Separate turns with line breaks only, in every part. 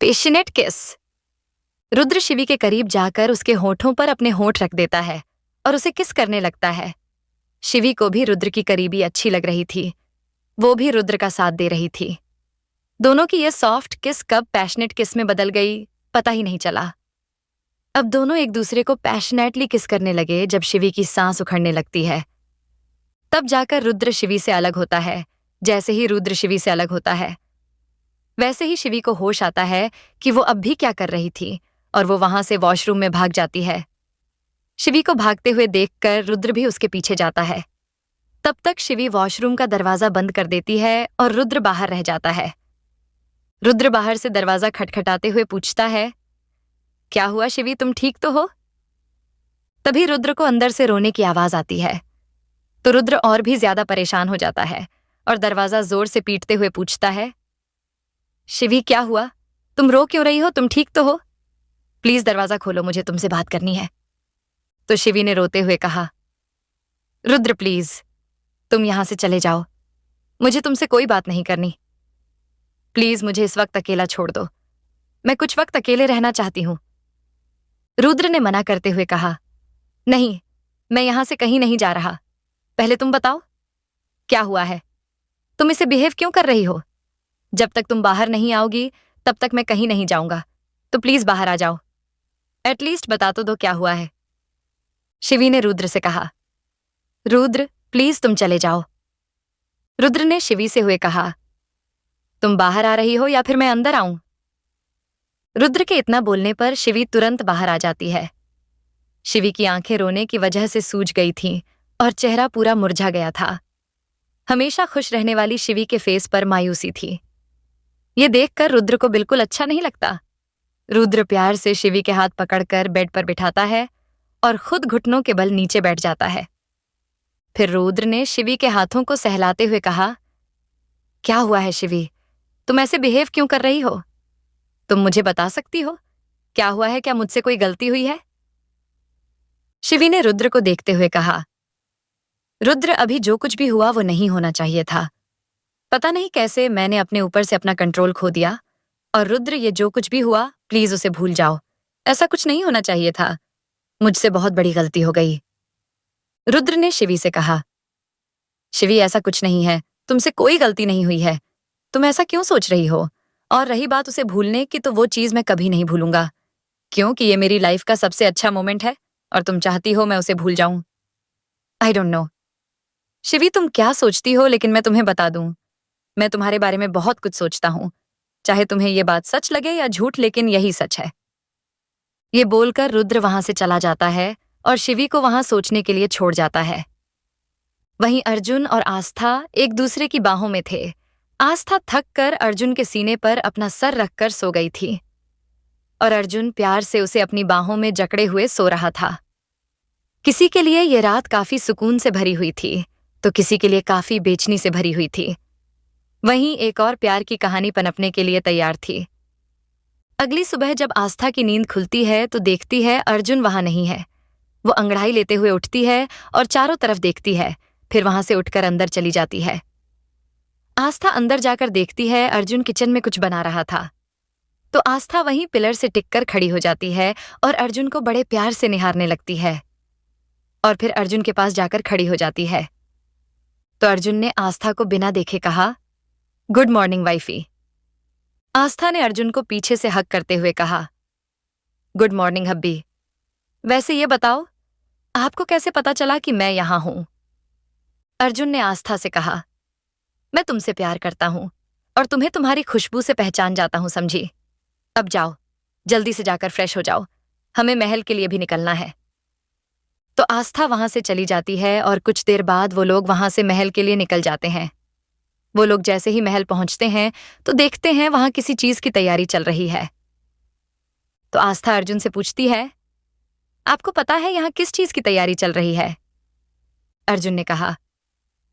Passionate किस। रुद्र शिवी के करीब जाकर उसके होठों पर अपने होठ रख देता है और उसे किस करने लगता है। शिवी को भी रुद्र की करीबी अच्छी लग रही थी। वो भी रुद्र का साथ दे रही थी। दोनों की ये सॉफ्ट किस कब पैशनेट किस में बदल गई पता ही नहीं चला। अब दोनों एक दूसरे को पैशनेटली किस करने लगे। जब शिवी की सांस उखड़ने लगती है तब जाकर रुद्र शिवी से अलग होता है। जैसे ही रुद्र शिवी से अलग होता है वैसे ही शिवी को होश आता है कि वो अब भी क्या कर रही थी और वो वहां से वॉशरूम में भाग जाती है। शिवी को भागते हुए देखकर रुद्र भी उसके पीछे जाता है। तब तक शिवी वॉशरूम का दरवाजा बंद कर देती है और रुद्र बाहर रह जाता है। रुद्र बाहर से दरवाजा खटखटाते हुए पूछता है, क्या हुआ शिवी, तुम ठीक तो हो? तभी रुद्र को अंदर से रोने की आवाज आती है तो रुद्र और भी ज्यादा परेशान हो जाता है और दरवाजा जोर से पीटते हुए पूछता है, शिवी क्या हुआ, तुम रो क्यों रही हो, तुम ठीक तो हो? प्लीज दरवाजा खोलो, मुझे तुमसे बात करनी है। तो शिवी ने रोते हुए कहा, रुद्र प्लीज तुम यहां से चले जाओ, मुझे तुमसे कोई बात नहीं करनी। प्लीज मुझे इस वक्त अकेला छोड़ दो, मैं कुछ वक्त अकेले रहना चाहती हूं। रुद्र ने मना करते हुए कहा, नहीं, मैं यहां से कहीं नहीं जा रहा। पहले तुम बताओ क्या हुआ है, तुम इसे बिहेव क्यों कर रही हो? जब तक तुम बाहर नहीं आओगी तब तक मैं कहीं नहीं जाऊंगा, तो प्लीज बाहर आ जाओ। एटलीस्ट बता तो दो क्या हुआ है। शिवी ने रुद्र से कहा, रुद्र प्लीज तुम चले जाओ। रुद्र ने शिवी से हुए कहा, तुम बाहर आ रही हो या फिर मैं अंदर आऊं? रुद्र के इतना बोलने पर शिवी तुरंत बाहर आ जाती है। शिवी की आंखें रोने की वजह से सूज गई थीं और चेहरा पूरा मुरझा गया था। हमेशा खुश रहने वाली शिवी के फेस पर मायूसी थी। ये देखकर रुद्र को बिल्कुल अच्छा नहीं लगता। रुद्र प्यार से शिवी के हाथ पकड़कर बेड पर बिठाता है और खुद घुटनों के बल नीचे बैठ जाता है। फिर रुद्र ने शिवी के हाथों को सहलाते हुए कहा, क्या हुआ है शिवी, तुम ऐसे बिहेव क्यों कर रही हो? तुम मुझे बता सकती हो क्या हुआ है, क्या मुझसे कोई गलती हुई है? शिवी ने रुद्र को देखते हुए कहा, रुद्र अभी जो कुछ भी हुआ वो नहीं होना चाहिए था। पता नहीं कैसे मैंने अपने ऊपर से अपना कंट्रोल खो दिया। और रुद्र ये जो कुछ भी हुआ प्लीज उसे भूल जाओ, ऐसा कुछ नहीं होना चाहिए था, मुझसे बहुत बड़ी गलती हो गई। रुद्र ने शिवी से कहा, शिवी ऐसा कुछ नहीं है, तुमसे कोई गलती नहीं हुई है, तुम ऐसा क्यों सोच रही हो? और रही बात उसे भूलने की, तो वो चीज मैं कभी नहीं भूलूंगा, क्योंकि ये मेरी लाइफ का सबसे अच्छा मोमेंट है और तुम चाहती हो मैं उसे भूल जाऊं। आई डोंट नो शिवी तुम क्या सोचती हो, लेकिन मैं तुम्हें बता दूं, मैं तुम्हारे बारे में बहुत कुछ सोचता हूं, चाहे तुम्हें ये बात सच लगे या झूठ, लेकिन यही सच है। ये बोलकर रुद्र वहां से चला जाता है और शिवी को वहां सोचने के लिए छोड़ जाता है। वहीं अर्जुन और आस्था एक दूसरे की बाहों में थे। आस्था थक कर अर्जुन के सीने पर अपना सर रखकर सो गई थी और अर्जुन प्यार से उसे अपनी बाहों में जकड़े हुए सो रहा था। किसी के लिए ये रात काफी सुकून से भरी हुई थी तो किसी के लिए काफी बेचैनी से भरी हुई थी। वहीं एक और प्यार की कहानी पनपने के लिए तैयार थी। अगली सुबह जब आस्था की नींद खुलती है तो देखती है अर्जुन वहां नहीं है। वो अंगड़ाई लेते हुए उठती है और चारों तरफ देखती है, फिर वहां से उठकर अंदर चली जाती है। आस्था अंदर जाकर देखती है अर्जुन किचन में कुछ बना रहा था, तो आस्था वहीं पिलर से टिककर खड़ी हो जाती है और अर्जुन को बड़े प्यार से निहारने लगती है और फिर अर्जुन के पास जाकर खड़ी हो जाती है। तो अर्जुन ने आस्था को बिना देखे कहा, गुड मॉर्निंग वाइफी। आस्था ने अर्जुन को पीछे से हग करते हुए कहा, गुड मॉर्निंग हब्बी। वैसे ये बताओ आपको कैसे पता चला कि मैं यहां हूं? अर्जुन ने आस्था से कहा, मैं तुमसे प्यार करता हूं और तुम्हें तुम्हारी खुशबू से पहचान जाता हूं, समझी? अब जाओ, जल्दी से जाकर फ्रेश हो जाओ, हमें महल के लिए भी निकलना है। तो आस्था वहां से चली जाती है और कुछ देर बाद वो लोग वहां से महल के लिए निकल जाते हैं। वो लोग जैसे ही महल पहुंचते हैं तो देखते हैं वहां किसी चीज की तैयारी चल रही है। तो आस्था अर्जुन से पूछती है, आपको पता है यहां किस चीज की तैयारी चल रही है? अर्जुन ने कहा,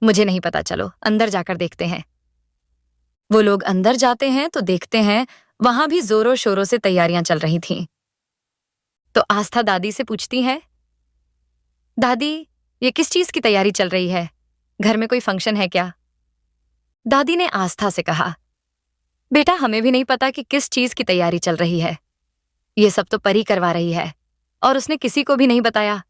मुझे नहीं पता, चलो अंदर जाकर देखते हैं। वो लोग अंदर जाते हैं तो देखते हैं वहां भी जोरों शोरों से तैयारियां चल रही थीं। तो आस्था दादी से पूछती है, दादी ये किस चीज की तैयारी चल रही है? घर में कोई फंक्शन है क्या? दादी ने आस्था से कहा, बेटा, हमें भी नहीं पता कि किस चीज की तैयारी चल रही है। ये सब तो परी करवा रही है और उसने किसी को भी नहीं बताया।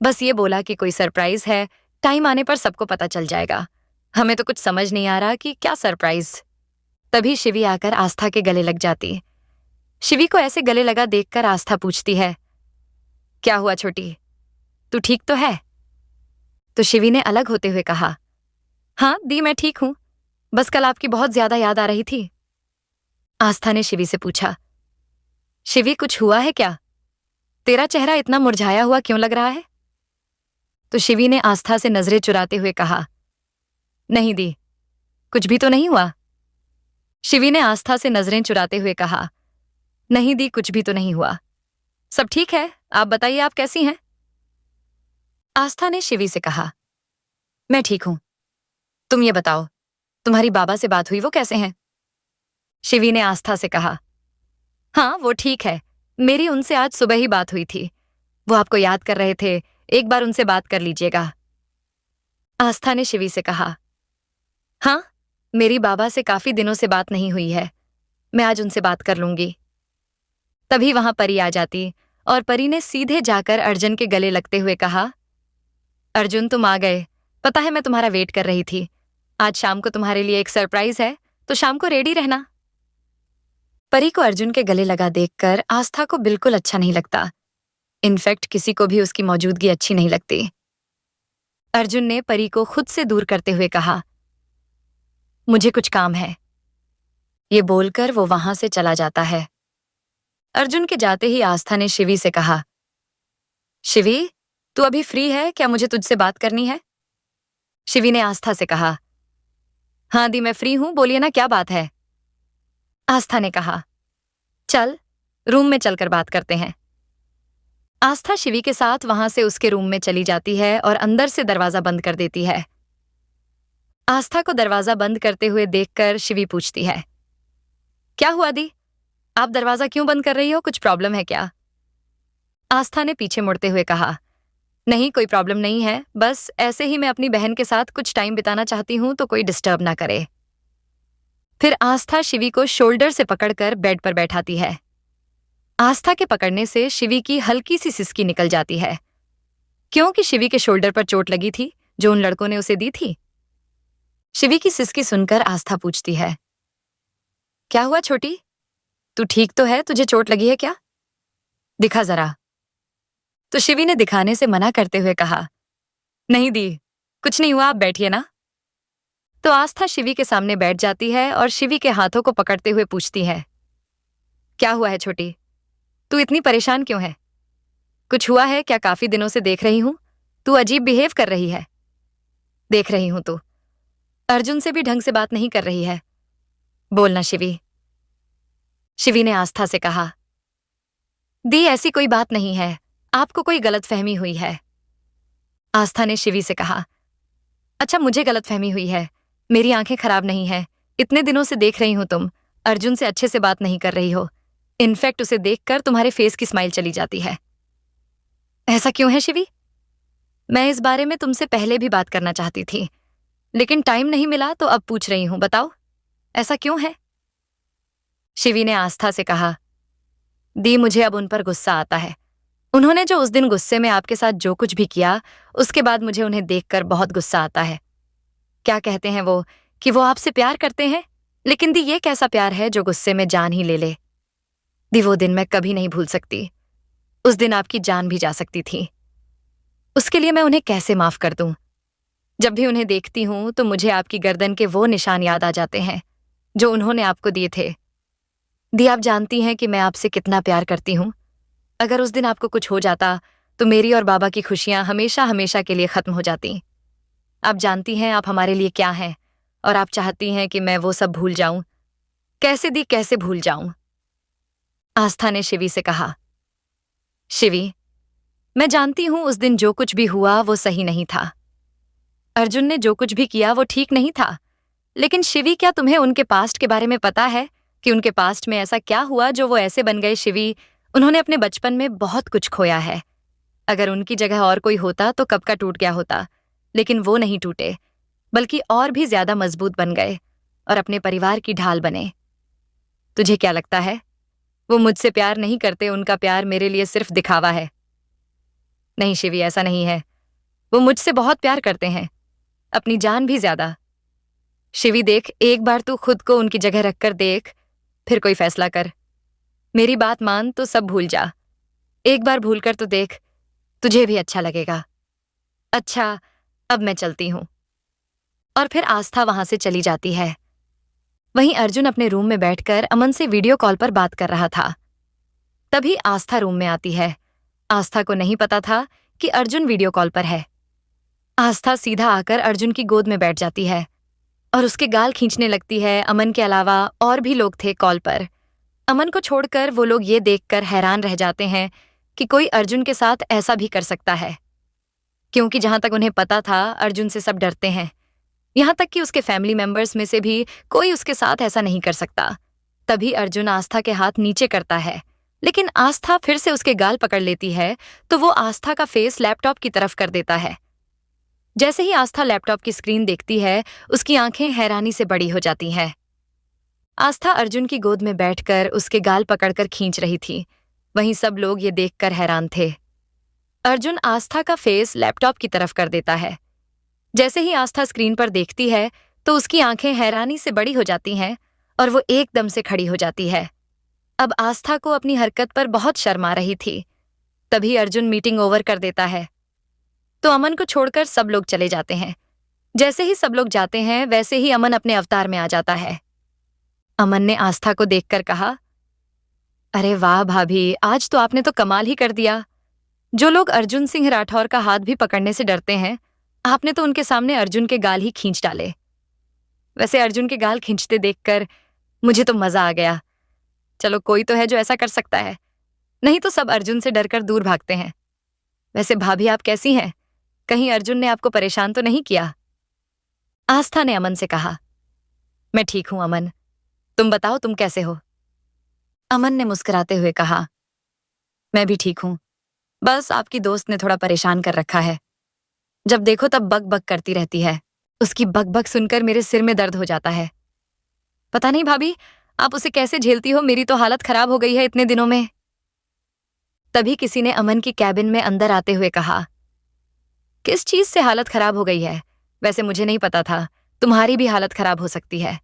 बस ये बोला कि कोई सरप्राइज है, टाइम आने पर सबको पता चल जाएगा। हमें तो कुछ समझ नहीं आ रहा कि क्या सरप्राइज। तभी शिवी आकर आस्था के गले लग जाती। शिवी को ऐसे गले लगा देखकर आस्था पूछती है, क्या हुआ छोटी, तू ठीक तो है? तो शिवी ने अलग होते हुए कहा, हाँ दी, मैं ठीक हूं, बस कल आपकी बहुत ज्यादा याद आ रही थी। आस्था ने शिवी से पूछा, शिवी कुछ हुआ है क्या? तेरा चेहरा इतना मुरझाया हुआ क्यों लग रहा है? तो शिवी ने आस्था से नजरें चुराते हुए कहा, नहीं दी, कुछ भी तो नहीं हुआ। शिवी ने आस्था से नजरें चुराते हुए कहा, नहीं दी, कुछ भी तो नहीं हुआ, सब ठीक है, आप बताइए आप कैसी हैं? आस्था ने शिवी से कहा, मैं ठीक हूं, तुम ये बताओ, तुम्हारी बाबा से बात हुई, वो कैसे हैं? शिवी ने आस्था से कहा, हाँ वो ठीक है, मेरी उनसे आज सुबह ही बात हुई थी, वो आपको याद कर रहे थे, एक बार उनसे बात कर लीजिएगा। आस्था ने शिवी से कहा, हाँ, मेरी बाबा से काफी दिनों से बात नहीं हुई है, मैं आज उनसे बात कर लूंगी। तभी वहां परी आ जाती और परी ने सीधे जाकर अर्जुन के गले लगते हुए कहा, अर्जुन तुम आ गए, पता है मैं तुम्हारा वेट कर रही थी, आज शाम को तुम्हारे लिए एक सरप्राइज है, तो शाम को रेडी रहना। परी को अर्जुन के गले लगा देखकर आस्था को बिल्कुल अच्छा नहीं लगता। इनफैक्ट किसी को भी उसकी मौजूदगी अच्छी नहीं लगती। अर्जुन ने परी को खुद से दूर करते हुए कहा, मुझे कुछ काम है। ये बोलकर वो वहां से चला जाता है। अर्जुन के जाते ही आस्था ने शिवी से कहा, शिवी, तू अभी फ्री है क्या, मुझे तुझसे बात करनी है? शिवी ने आस्था से कहा, हाँ दी, मैं फ्री हूं, बोलिए ना क्या बात है? आस्था ने कहा, चल रूम में चलकर बात करते हैं। आस्था शिवी के साथ वहां से उसके रूम में चली जाती है और अंदर से दरवाजा बंद कर देती है। आस्था को दरवाजा बंद करते हुए देखकर शिवी पूछती है, क्या हुआ दी, आप दरवाजा क्यों बंद कर रही हो, कुछ प्रॉब्लम है क्या? आस्था ने पीछे मुड़ते हुए कहा, नहीं कोई प्रॉब्लम नहीं है, बस ऐसे ही मैं अपनी बहन के साथ कुछ टाइम बिताना चाहती हूं, तो कोई डिस्टर्ब ना करे। फिर आस्था शिवी को शोल्डर से पकड़कर बेड पर बैठाती है। आस्था के पकड़ने से शिवी की हल्की सी सिसकी निकल जाती है, क्योंकि शिवी के शोल्डर पर चोट लगी थी जो उन लड़कों ने उसे दी थी। शिवी की सिसकी सुनकर आस्था पूछती है, क्या हुआ छोटी, तू ठीक तो है, तुझे चोट लगी है क्या? दिखा जरा। तो शिवी ने दिखाने से मना करते हुए कहा, नहीं दी, कुछ नहीं हुआ, आप बैठिए ना। तो आस्था शिवी के सामने बैठ जाती है और शिवी के हाथों को पकड़ते हुए पूछती है, क्या हुआ है छोटी, तू इतनी परेशान क्यों है? कुछ हुआ है क्या? काफी दिनों से देख रही हूं, तू अजीब बिहेव कर रही है। देख रही हूं तू अर्जुन से भी ढंग से बात नहीं कर रही है, बोलना शिवी। शिवी ने आस्था से कहा, दी ऐसी कोई बात नहीं है, आपको कोई गलतफहमी हुई है। आस्था ने शिवी से कहा, अच्छा मुझे गलतफहमी हुई है, मेरी आंखें खराब नहीं है, इतने दिनों से देख रही हूं तुम अर्जुन से अच्छे से बात नहीं कर रही हो, इनफैक्ट उसे देखकर तुम्हारे फेस की स्माइल चली जाती है। ऐसा क्यों है शिवी? मैं इस बारे में तुमसे पहले भी बात करना चाहती थी, लेकिन टाइम नहीं मिला, तो अब पूछ रही हूं, बताओ ऐसा क्यों है? शिवी ने आस्था से कहा, दी मुझे अब उन पर गुस्सा आता है, उन्होंने जो उस दिन गुस्से में आपके साथ जो कुछ भी किया, उसके बाद मुझे उन्हें देखकर बहुत गुस्सा आता है। क्या कहते हैं वो कि वो आपसे प्यार करते हैं, लेकिन दी ये कैसा प्यार है जो गुस्से में जान ही ले ले। दी वो दिन मैं कभी नहीं भूल सकती, उस दिन आपकी जान भी जा सकती थी, उसके लिए मैं उन्हें कैसे माफ कर दूं। जब भी उन्हें देखती हूं तो मुझे आपकी गर्दन के वो निशान याद आ जाते हैं जो उन्होंने आपको दिए थे। दी आप जानती हैं कि मैं आपसे कितना प्यार करती हूं, अगर उस दिन आपको कुछ हो जाता तो मेरी और बाबा की खुशियां हमेशा हमेशा के लिए खत्म हो जाती। आप जानती हैं आप हमारे लिए क्या हैं, और आप चाहती हैं कि मैं वो सब भूल जाऊं। कैसे दी, कैसे भूल जाऊं? आस्था ने शिवी से कहा, शिवी मैं जानती हूं उस दिन जो कुछ भी हुआ वो सही नहीं था, अर्जुन ने जो कुछ भी किया वो ठीक नहीं था, लेकिन शिवी क्या तुम्हें उनके पास्ट के बारे में पता है कि उनके पास्ट में ऐसा क्या हुआ जो वो ऐसे बन गए? शिवी उन्होंने अपने बचपन में बहुत कुछ खोया है, अगर उनकी जगह और कोई होता तो कब का टूट गया होता, लेकिन वो नहीं टूटे, बल्कि और भी ज्यादा मजबूत बन गए और अपने परिवार की ढाल बने। तुझे क्या लगता है वो मुझसे प्यार नहीं करते? उनका प्यार मेरे लिए सिर्फ दिखावा है। नहीं शिवी, ऐसा नहीं है। वो मुझसे बहुत प्यार करते हैं, अपनी जान भी ज्यादा। शिवी देख, एक बार तू खुद को उनकी जगह रखकर देख, फिर कोई फैसला कर। मेरी बात मान तो सब भूल जा। एक बार भूल कर तो देख, तुझे भी अच्छा लगेगा। अच्छा, अब मैं चलती हूं। और फिर आस्था वहां से चली जाती है। वहीं अर्जुन अपने रूम में बैठकर अमन से वीडियो कॉल पर बात कर रहा था। तभी आस्था रूम में आती है। आस्था को नहीं पता था कि अर्जुन वीडियो कॉल पर है। आस्था सीधा आकर अर्जुन की गोद में बैठ जाती है और उसके गाल खींचने लगती है। अमन के अलावा और भी लोग थे कॉल पर। अमन को छोड़कर वो लोग ये देखकर हैरान रह जाते हैं कि कोई अर्जुन के साथ ऐसा भी कर सकता है, क्योंकि जहां तक उन्हें पता था अर्जुन से सब डरते हैं। यहां तक कि उसके फैमिली मेंबर्स में से भी कोई उसके साथ ऐसा नहीं कर सकता। तभी अर्जुन आस्था के हाथ नीचे करता है, लेकिन आस्था फिर से उसके गाल पकड़ लेती है, तो वो आस्था का फेस लैपटॉप की तरफ कर देता है। जैसे ही आस्था लैपटॉप की स्क्रीन देखती है, उसकी आंखें हैरानी से बड़ी हो जाती हैं। आस्था अर्जुन की गोद में बैठकर उसके गाल पकड़कर खींच रही थी। वहीं सब लोग ये देखकर हैरान थे। अर्जुन आस्था का फेस लैपटॉप की तरफ कर देता है। जैसे ही आस्था स्क्रीन पर देखती है, तो उसकी आंखें हैरानी से बड़ी हो जाती हैं और वो एकदम से खड़ी हो जाती है। अब आस्था को अपनी हरकत पर बहुत शर्म आ रही थी। तभी अर्जुन मीटिंग ओवर कर देता है, तो अमन को छोड़कर सब लोग चले जाते हैं। जैसे ही सब लोग जाते हैं, वैसे ही अमन अपने अवतार में आ जाता है। अमन ने आस्था को देखकर कहा, अरे वाह भाभी, आज तो आपने तो कमाल ही कर दिया। जो लोग अर्जुन सिंह राठौर का हाथ भी पकड़ने से डरते हैं, आपने तो उनके सामने अर्जुन के गाल ही खींच डाले। वैसे अर्जुन के गाल खींचते देखकर मुझे तो मजा आ गया। चलो, कोई तो है जो ऐसा कर सकता है, नहीं तो सब अर्जुन से डरकर दूर भागते हैं। वैसे भाभी, आप कैसी हैं? कहीं अर्जुन ने आपको परेशान तो नहीं किया? आस्था ने अमन से कहा। मैं ठीक हूं अमन, तुम बताओ तुम कैसे हो? अमन ने मुस्कुराते हुए कहा, मैं भी ठीक हूं, बस आपकी दोस्त ने थोड़ा परेशान कर रखा है। जब देखो तब बक बक करती रहती है। उसकी बक बक सुनकर मेरे सिर में दर्द हो जाता है। पता नहीं भाभी, आप उसे कैसे झेलती हो? मेरी तो हालत खराब हो गई है इतने दिनों में। तभी किसी ने अमन की कैबिन में अंदर आते हुए कहा, किस चीज से हालत खराब हो गई है? वैसे मुझे नहीं पता था, तुम्हारी भी हालत खराब हो सकती है।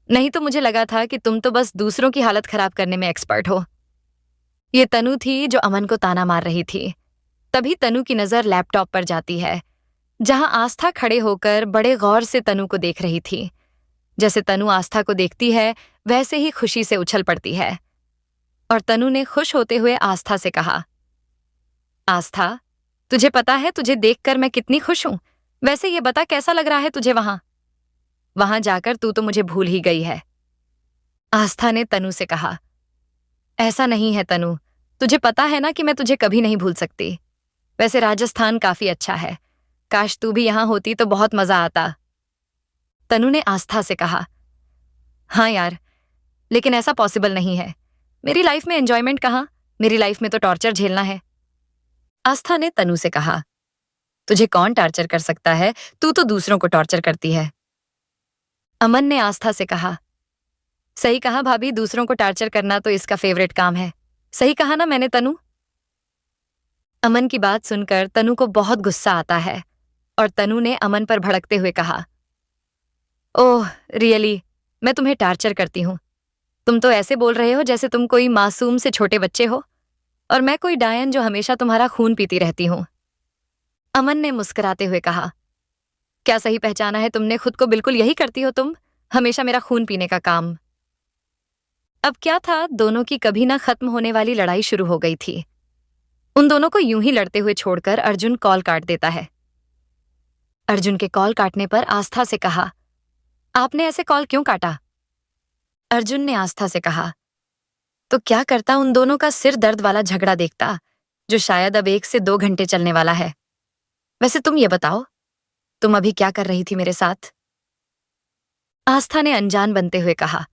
नहीं तो मुझे लगा था कि तुम तो बस दूसरों की हालत खराब करने में एक्सपर्ट हो। ये तनु थी जो अमन को ताना मार रही थी। तभी तनु की नजर लैपटॉप पर जाती है, जहां आस्था खड़े होकर बड़े गौर से तनु को देख रही थी। जैसे तनु आस्था को देखती है, वैसे ही खुशी से उछल पड़ती है। और तनु ने खुश होते हुए आस्था से कहा, आस्था, तुझे पता है तुझे देखकर मैं कितनी खुश हूं। वैसे ये बता, कैसा लग रहा है तुझे वहां? वहां जाकर तू तो मुझे भूल ही गई है। आस्था ने तनु से कहा, ऐसा नहीं है तनु, तुझे पता है ना कि मैं तुझे कभी नहीं भूल सकती। वैसे राजस्थान काफी अच्छा है, काश तू भी यहां होती तो बहुत मजा आता। तनु ने आस्था से कहा, हाँ यार, लेकिन ऐसा पॉसिबल नहीं है। मेरी लाइफ में एंजॉयमेंट कहाँ, मेरी लाइफ में तो टॉर्चर झेलना है। आस्था ने तनु से कहा, तुझे कौन टॉर्चर कर सकता है? तू तो दूसरों को टॉर्चर करती है। अमन ने आस्था से कहा, सही कहा भाभी, दूसरों को टॉर्चर करना तो इसका फेवरेट काम है। सही कहा ना मैंने तनु? अमन की बात सुनकर तनु को बहुत गुस्सा आता है और तनु ने अमन पर भड़कते हुए कहा, ओह रियली, मैं तुम्हें टॉर्चर करती हूँ? तुम तो ऐसे बोल रहे हो जैसे तुम कोई मासूम से छोटे बच्चे हो और मैं कोई डायन जो हमेशा तुम्हारा खून पीती रहती हूँ। अमन ने मुस्कुराते हुए कहा, क्या सही पहचाना है तुमने खुद को, बिल्कुल यही करती हो तुम, हमेशा मेरा खून पीने का काम। अब क्या था, दोनों की कभी ना खत्म होने वाली लड़ाई शुरू हो गई थी। उन दोनों को यूं ही लड़ते हुए छोड़कर अर्जुन कॉल काट देता है। अर्जुन के कॉल काटने पर आस्था से कहा, आपने ऐसे कॉल क्यों काटा? अर्जुन ने आस्था से कहा, तो क्या करता, उन दोनों का सिर दर्द वाला झगड़ा देखता, जो शायद अब 1 से 2 घंटे चलने वाला है। वैसे तुम ये बताओ, तुम अभी क्या कर रही थी मेरे साथ? आस्था ने अनजान बनते हुए कहा,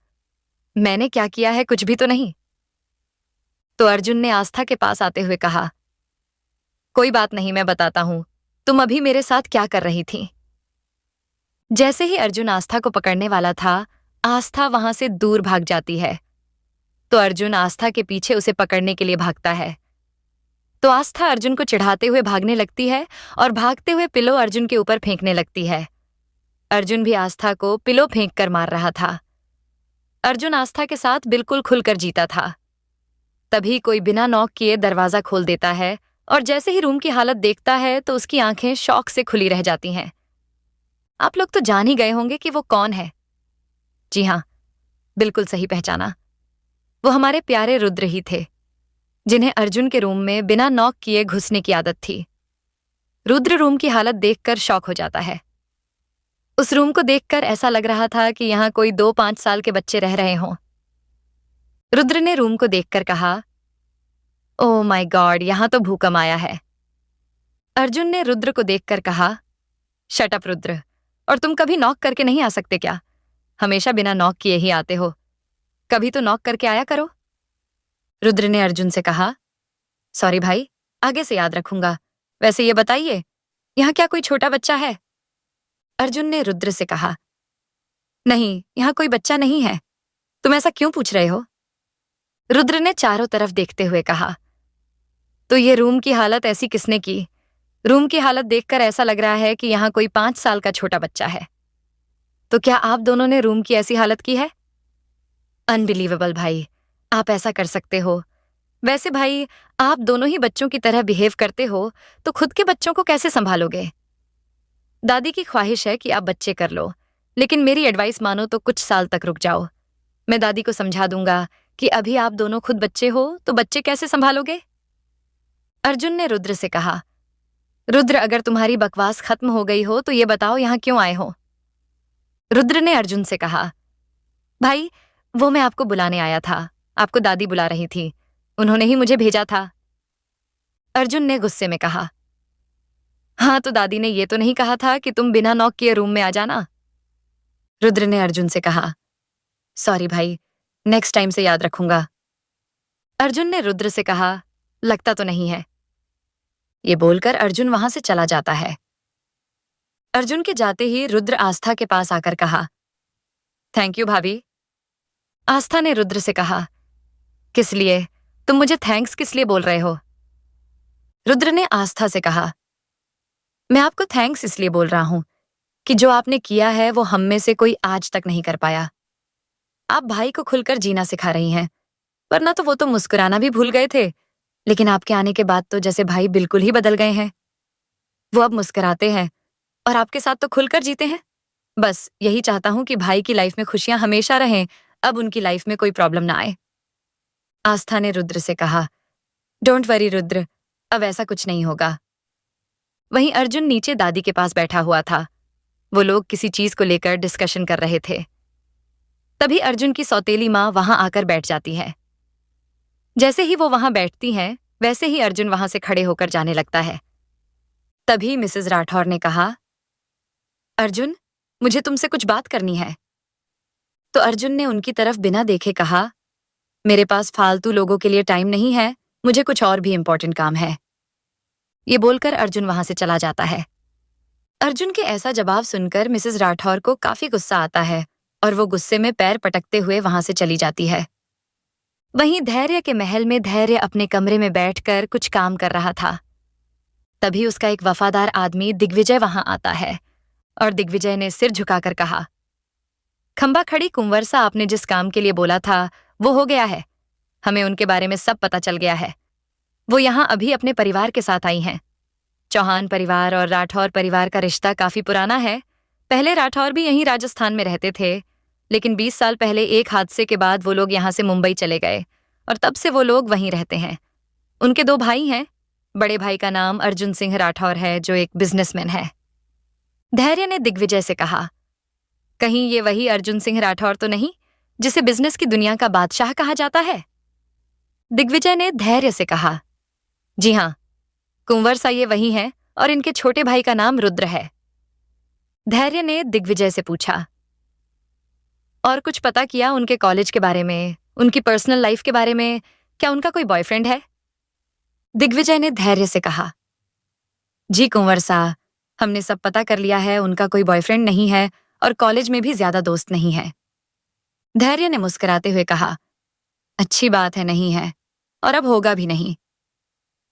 मैंने क्या किया है, कुछ भी तो नहीं। तो अर्जुन ने आस्था के पास आते हुए कहा, कोई बात नहीं, मैं बताता हूं, तुम अभी मेरे साथ क्या कर रही थी। जैसे ही अर्जुन आस्था को पकड़ने वाला था, आस्था वहां से दूर भाग जाती है। तो अर्जुन आस्था के पीछे उसे पकड़ने के लिए भागता है। तो आस्था अर्जुन को चिढ़ाते हुए भागने लगती है और भागते हुए पिलो अर्जुन के ऊपर फेंकने लगती है। अर्जुन भी आस्था को पिलो फेंक कर मार रहा था। अर्जुन आस्था के साथ बिल्कुल खुलकर जीता था। तभी कोई बिना नॉक किए दरवाजा खोल देता है और जैसे ही रूम की हालत देखता है तो उसकी आंखें शौक से खुली रह जाती हैं। आप लोग तो जान ही गए होंगे कि वो कौन है। जी हाँ, बिल्कुल सही पहचाना। वो हमारे प्यारे रुद्र ही थे, जिन्हें अर्जुन के रूम में बिना नॉक किए घुसने की आदत थी। रुद्र रूम की हालत देखकर शॉक हो जाता है। उस रूम को देखकर ऐसा लग रहा था कि यहां कोई 2-5 साल के बच्चे रह रहे हों। रुद्र ने रूम को देखकर कहा, ओह माय गॉड, यहां तो भूकंप आया है। अर्जुन ने रुद्र को देखकर कहा, शट अप रुद्र, और तुम कभी नॉक करके नहीं आ सकते क्या? हमेशा बिना नॉक किए ही आते हो। कभी तो नॉक करके आया करो। रुद्र ने अर्जुन से कहा, सॉरी भाई, आगे से याद रखूंगा। वैसे ये बताइए, यहां क्या कोई छोटा बच्चा है? अर्जुन ने रुद्र से कहा, नहीं, यहां कोई बच्चा नहीं है। तुम ऐसा क्यों पूछ रहे हो? रुद्र ने चारों तरफ देखते हुए कहा, तो ये रूम की हालत ऐसी किसने की? रूम की हालत देखकर ऐसा लग रहा है कि यहां कोई 5 साल का छोटा बच्चा है। तो क्या आप दोनों ने रूम की ऐसी हालत की है? अनबिलीवेबल भाई, आप ऐसा कर सकते हो। वैसे भाई, आप दोनों ही बच्चों की तरह बिहेव करते हो, तो खुद के बच्चों को कैसे संभालोगे? दादी की ख्वाहिश है कि आप बच्चे कर लो, लेकिन मेरी एडवाइस मानो तो कुछ साल तक रुक जाओ। मैं दादी को समझा दूंगा कि अभी आप दोनों खुद बच्चे हो, तो बच्चे कैसे संभालोगे? अर्जुन ने रुद्र से कहा, रुद्र, अगर तुम्हारी बकवास खत्म हो गई हो तो ये बताओ यहां क्यों आए हो? रुद्र ने अर्जुन से कहा, भाई, वो मैं आपको बुलाने आया था। आपको दादी बुला रही थी, उन्होंने ही मुझे भेजा था। अर्जुन ने गुस्से में कहा, हाँ, तो दादी ने ये तो नहीं कहा था कि तुम बिना नॉक किए रूम में आ जाना? रुद्र ने अर्जुन से कहा, सॉरी भाई, नेक्स्ट टाइम से याद रखूंगा। अर्जुन ने रुद्र से कहा, लगता तो नहीं है। ये बोलकर अर्जुन वहां से चला जाता है। अर्जुन के जाते ही रुद्र आस्था के पास आकर कहा, थैंक यू भाभी। आस्था ने रुद्र से कहा, किस लिए? तुम मुझे थैंक्स किस लिए बोल रहे हो? रुद्र ने आस्था से कहा, मैं आपको थैंक्स इसलिए बोल रहा हूं कि जो आपने किया है वो हम में से कोई आज तक नहीं कर पाया। आप भाई को खुलकर जीना सिखा रही हैं, वरना तो वो तो मुस्कुराना भी भूल गए थे, लेकिन आपके आने के बाद तो जैसे भाई बिल्कुल ही बदल गए हैं। वो अब मुस्कुराते हैं और आपके साथ तो खुलकर जीते हैं। बस यही चाहता हूं कि भाई की लाइफ में खुशियां हमेशा रहें, अब उनकी लाइफ में कोई प्रॉब्लम ना आए। आस्था ने रुद्र से कहा, डोंट वरी रुद्र, अब ऐसा कुछ नहीं होगा। वहीं अर्जुन नीचे दादी के पास बैठा हुआ था। वो लोग किसी चीज को लेकर डिस्कशन कर रहे थे। तभी अर्जुन की सौतेली माँ वहां आकर बैठ जाती है। जैसे ही वो वहां बैठती हैं, वैसे ही अर्जुन वहां से खड़े होकर जाने लगता है। तभी मिसेस राठौर ने कहा, अर्जुन, मुझे तुमसे कुछ बात करनी है। तो अर्जुन ने उनकी तरफ बिना देखे कहा, मेरे पास फालतू लोगों के लिए टाइम नहीं है, मुझे कुछ और भी इंपॉर्टेंट काम है। ये बोलकर अर्जुन वहां से चला जाता है। अर्जुन के ऐसा जवाब सुनकर मिसेस राठौर को काफी गुस्सा आता है और वो गुस्से में पैर पटकते हुए वहां से चली जाती है। वहीं धैर्य के महल में धैर्य अपने कमरे में बैठकर कुछ काम कर रहा था। तभी उसका एक वफादार आदमी दिग्विजय वहां आता है और दिग्विजय ने सिर झुकाकर कहा, खंबा खड़ी कुंवरसा, आपने जिस काम के लिए बोला था वो हो गया है। हमें उनके बारे में सब पता चल गया है। वो यहाँ अभी अपने परिवार के साथ आई हैं। चौहान परिवार और राठौर परिवार का रिश्ता काफी पुराना है। पहले राठौर भी यहीं राजस्थान में रहते थे, लेकिन 20 साल पहले एक हादसे के बाद वो लोग यहाँ से मुंबई चले गए और तब से वो लोग वहीं रहते हैं। उनके 2 भाई हैं। बड़े भाई का नाम अर्जुन सिंह राठौर है, जो एक बिजनेसमैन है। धैर्य ने दिग्विजय से कहा, कहीं ये वही अर्जुन सिंह राठौर तो नहीं जिसे बिजनेस की दुनिया का बादशाह कहा जाता है? दिग्विजय ने धैर्य से कहा, जी हाँ, कुंवरसा ये वही हैं और इनके छोटे भाई का नाम रुद्र है। धैर्य ने दिग्विजय से पूछा, और कुछ पता किया उनके कॉलेज के बारे में, उनकी पर्सनल लाइफ के बारे में? क्या उनका कोई बॉयफ्रेंड है? दिग्विजय ने धैर्य से कहा, जी कुंवरसा, हमने सब पता कर लिया है, उनका कोई बॉयफ्रेंड नहीं है और कॉलेज में भी ज्यादा दोस्त नहीं है। धैर्य ने मुस्कुराते हुए कहा, अच्छी बात है, नहीं है, और अब होगा भी नहीं।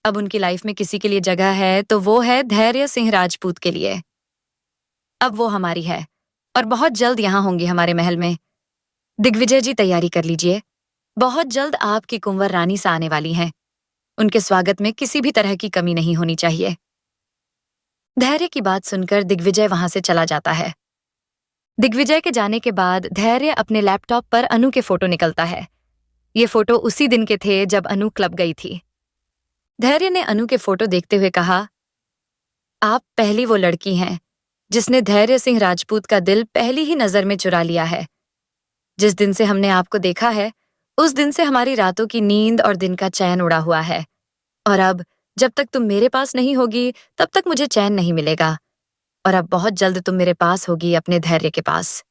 अब उनकी लाइफ में किसी के लिए जगह है तो वो है धैर्य सिंह राजपूत के लिए। अब वो हमारी है और बहुत जल्द यहाँ होंगी हमारे महल में। दिग्विजय जी, तैयारी कर लीजिए, बहुत जल्द आपकी कुंवर रानी सा आने वाली हैं। उनके स्वागत में किसी भी तरह की कमी नहीं होनी चाहिए। धैर्य की बात सुनकर दिग्विजय वहां से चला जाता है। दिग्विजय के जाने के बाद धैर्य अपने लैपटॉप पर अनु के फोटो निकलता है। ये फोटो उसी दिन के थे जब अनु क्लब गई थी। धैर्य ने अनु के फोटो देखते हुए कहा, आप पहली वो लड़की हैं जिसने धैर्य सिंह राजपूत का दिल पहली ही नजर में चुरा लिया है। जिस दिन से हमने आपको देखा है, उस दिन से हमारी रातों की नींद और दिन का चैन उड़ा हुआ है। और अब जब तक तुम मेरे पास नहीं होगी, तब तक मुझे चैन नहीं मिलेगा। और अब बहुत जल्द तुम मेरे पास होगी, अपने धैर्य के पास।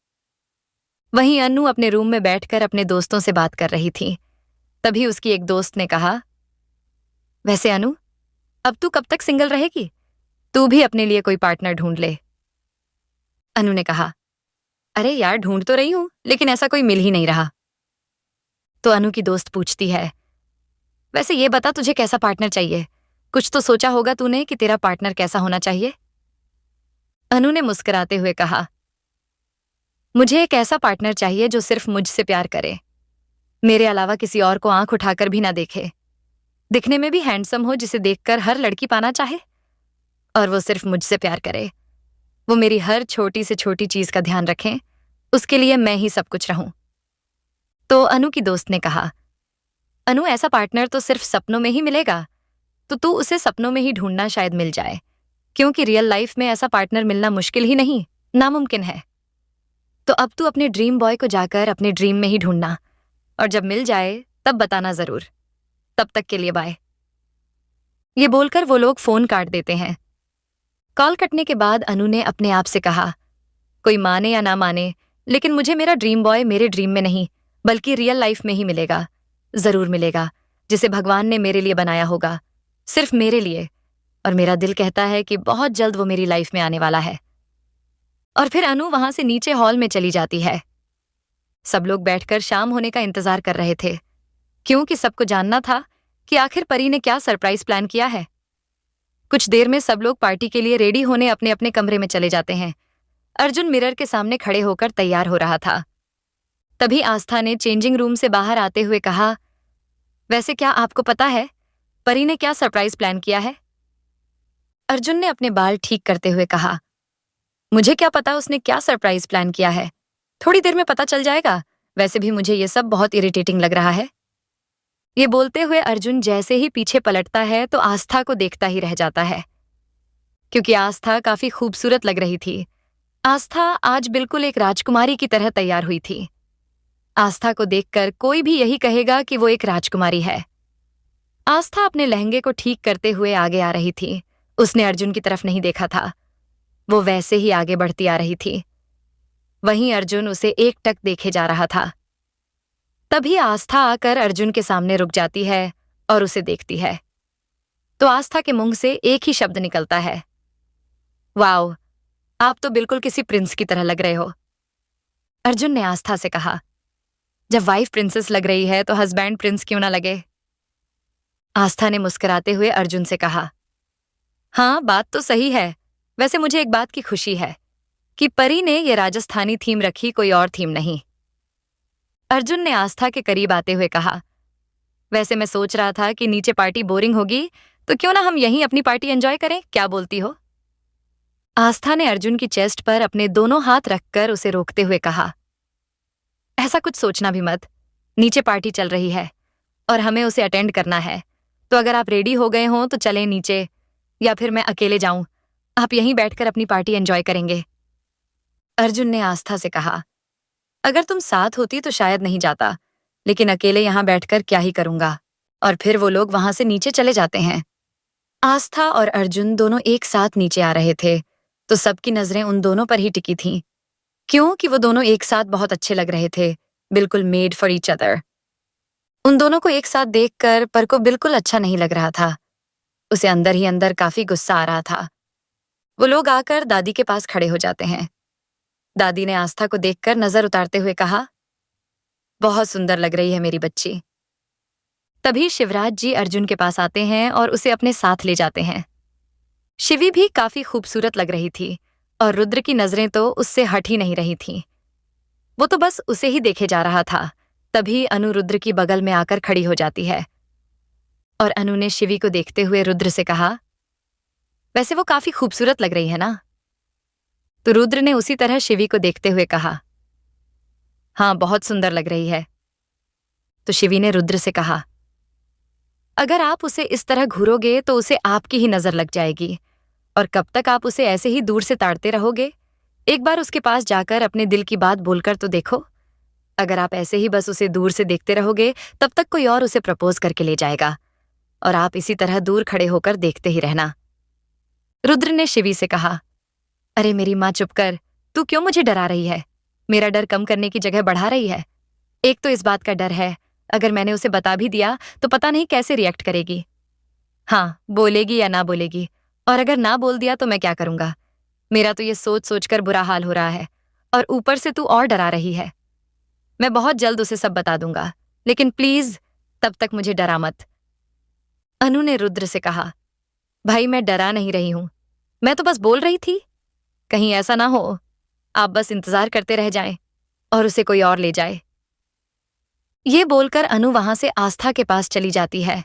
वहीं अनु अपने रूम में बैठकर अपने दोस्तों से बात कर रही थी। तभी उसकी एक दोस्त ने कहा, वैसे अनु, अब तू कब तक सिंगल रहेगी? तू भी अपने लिए कोई पार्टनर ढूंढ ले। अनु ने कहा, अरे यार, ढूंढ तो रही हूं, लेकिन ऐसा कोई मिल ही नहीं रहा। तो अनु की दोस्त पूछती है, वैसे ये बता, तुझे कैसा पार्टनर चाहिए? कुछ तो सोचा होगा तूने कि तेरा पार्टनर कैसा होना चाहिए। अनु ने मुस्कुराते हुए कहा, मुझे एक ऐसा पार्टनर चाहिए जो सिर्फ मुझसे प्यार करे, मेरे अलावा किसी और को आंख उठाकर भी ना देखे, दिखने में भी हैंडसम हो, जिसे देखकर हर लड़की पाना चाहे, और वो सिर्फ मुझसे प्यार करे। वो मेरी हर छोटी से छोटी चीज का ध्यान रखें, उसके लिए मैं ही सब कुछ रहूं। तो अनु की दोस्त ने कहा, अनु, ऐसा पार्टनर तो सिर्फ सपनों में ही मिलेगा, तो तू उसे सपनों में ही ढूंढना, शायद मिल जाए, क्योंकि रियल लाइफ में ऐसा पार्टनर मिलना मुश्किल ही नहीं, नामुमकिन है। तो अब तू अपने ड्रीम बॉय को जाकर अपने ड्रीम में ही ढूंढना, और जब मिल जाए तब बताना जरूर। तब तक के लिए बाय। ये बोलकर वो लोग फोन काट देते हैं। कॉल कटने के बाद अनु ने अपने आप से कहा, कोई माने या ना माने, लेकिन मुझे मेरा ड्रीम बॉय मेरे ड्रीम में नहीं, बल्कि रियल लाइफ में ही मिलेगा। जरूर मिलेगा, जिसे भगवान ने मेरे लिए बनाया होगा, सिर्फ मेरे लिए। और मेरा दिल कहता है कि बहुत जल्द वो मेरी लाइफ में आने वाला है। और फिर अनु वहां से नीचे हॉल में चली जाती है। सब लोग बैठकर शाम होने का इंतजार कर रहे थे, क्योंकि सबको जानना था कि आखिर परी ने क्या सरप्राइज प्लान किया है। कुछ देर में सब लोग पार्टी के लिए रेडी होने अपने अपने कमरे में चले जाते हैं। अर्जुन मिरर के सामने खड़े होकर तैयार हो रहा था। तभी आस्था ने चेंजिंग रूम से बाहर आते हुए कहा, वैसे क्या आपको पता है परी ने क्या सरप्राइज प्लान किया है? अर्जुन ने अपने बाल ठीक करते हुए कहा, मुझे क्या पता उसने क्या सरप्राइज प्लान किया है, थोड़ी देर में पता चल जाएगा। वैसे भी मुझे ये सब बहुत इरिटेटिंग लग रहा है। ये बोलते हुए अर्जुन जैसे ही पीछे पलटता है तो आस्था को देखता ही रह जाता है, क्योंकि आस्था काफी खूबसूरत लग रही थी। आस्था आज बिल्कुल एक राजकुमारी की तरह तैयार हुई थी। आस्था को देखकर कोई भी यही कहेगा कि वो एक राजकुमारी है। आस्था अपने लहंगे को ठीक करते हुए आगे आ रही थी। उसने अर्जुन की तरफ नहीं देखा था, वो वैसे ही आगे बढ़ती आ रही थी। वहीं अर्जुन उसे एकटक देखे जा रहा था। तभी आस्था आकर अर्जुन के सामने रुक जाती है और उसे देखती है। तो आस्था के मुंह से एक ही शब्द निकलता है, वाओ, आप तो बिल्कुल किसी प्रिंस की तरह लग रहे हो। अर्जुन ने आस्था से कहा, जब वाइफ प्रिंसेस लग रही है तो हस्बैंड प्रिंस क्यों ना लगे? आस्था ने मुस्कुराते हुए अर्जुन से कहा, हाँ, बात तो सही है। वैसे मुझे एक बात की खुशी है कि परी ने ये राजस्थानी थीम रखी, कोई और थीम नहीं। अर्जुन ने आस्था के करीब आते हुए कहा, वैसे मैं सोच रहा था कि नीचे पार्टी बोरिंग होगी, तो क्यों ना हम यहीं अपनी पार्टी एंजॉय करें, क्या बोलती हो? आस्था ने अर्जुन की चेस्ट पर अपने दोनों हाथ रखकर उसे रोकते हुए कहा, ऐसा कुछ सोचना भी मत। नीचे पार्टी चल रही है और हमें उसे अटेंड करना है, तो अगर आप रेडी हो गए हों तो चलें नीचे, या फिर मैं अकेले जाऊं, आप यहीं बैठकर अपनी पार्टी एंजॉय करेंगे। अर्जुन ने आस्था से कहा, अगर तुम साथ होती तो शायद नहीं जाता, लेकिन अकेले यहां बैठकर क्या ही करूंगा। और फिर वो लोग वहां से नीचे चले जाते हैं। आस्था और अर्जुन दोनों एक साथ नीचे आ रहे थे, तो सबकी नजरें उन दोनों पर ही टिकी थीं, क्योंकि वो दोनों एक साथ बहुत अच्छे लग रहे थे, बिल्कुल मेड फॉर ईच अदर। उन दोनों को एक साथ देखकर पर को बिल्कुल अच्छा नहीं लग रहा था। उसे अंदर ही अंदर काफी गुस्सा आ रहा था। वो लोग आकर दादी के पास खड़े हो जाते हैं। दादी ने आस्था को देखकर नजर उतारते हुए कहा, बहुत सुंदर लग रही है मेरी बच्ची। तभी शिवराज जी अर्जुन के पास आते हैं और उसे अपने साथ ले जाते हैं। शिवी भी काफी खूबसूरत लग रही थी और रुद्र की नजरें तो उससे हट ही नहीं रही थीं। वो तो बस उसे ही देखे जा रहा था। तभी अनु रुद्र की बगल में आकर खड़ी हो जाती है और अनु ने शिवी को देखते हुए रुद्र से कहा, वैसे वो काफी खूबसूरत लग रही है ना? तो रुद्र ने उसी तरह शिवी को देखते हुए कहा, हाँ बहुत सुंदर लग रही है। तो शिवी ने रुद्र से कहा, अगर आप उसे इस तरह घूरोगे तो उसे आपकी ही नजर लग जाएगी, और कब तक आप उसे ऐसे ही दूर से ताड़ते रहोगे? एक बार उसके पास जाकर अपने दिल की बात बोलकर तो देखो। अगर आप ऐसे ही बस उसे दूर से देखते रहोगे तब तक कोई और उसे प्रपोज करके ले जाएगा, और आप इसी तरह दूर खड़े होकर देखते ही रहना। रुद्र ने शिवी से कहा, अरे मेरी माँ चुप कर, तू क्यों मुझे डरा रही है? मेरा डर कम करने की जगह बढ़ा रही है। एक तो इस बात का डर है, अगर मैंने उसे बता भी दिया तो पता नहीं कैसे रिएक्ट करेगी। हाँ, बोलेगी या ना बोलेगी, और अगर ना बोल दिया तो मैं क्या करूंगा? मेरा तो ये सोच सोचकर बुरा हाल हो रहा है, और ऊपर से तू और डरा रही है। मैं बहुत जल्द उसे सब बता दूंगा, लेकिन प्लीज तब तक मुझे डरा मत। अनु ने रुद्र से कहा, भाई मैं डरा नहीं रही हूं, मैं तो बस बोल रही थी। कहीं ऐसा ना हो आप बस इंतजार करते रह जाएं और उसे कोई और ले जाए। ये बोलकर अनु वहां से आस्था के पास चली जाती है।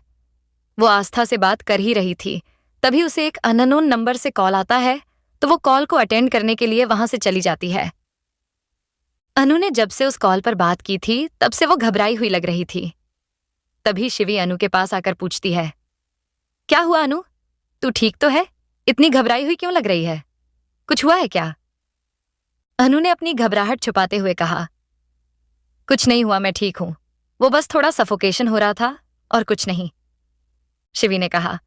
वो आस्था से बात कर ही रही थी, तभी उसे एक अननोन नंबर से कॉल आता है, तो वो कॉल को अटेंड करने के लिए वहां से चली जाती है। अनु ने जब से उस कॉल पर बात की थी तब से वो घबराई हुई लग रही थी। तभी शिवी अनु के पास आकर पूछती है, क्या हुआ अनु, तू ठीक तो है? इतनी घबराई हुई क्यों लग रही है? कुछ हुआ है क्या? अनु ने अपनी घबराहट छुपाते हुए कहा, कुछ नहीं हुआ, मैं ठीक हूं, वो बस थोड़ा सफोकेशन हो रहा था और कुछ नहीं। शिवी ने कहा,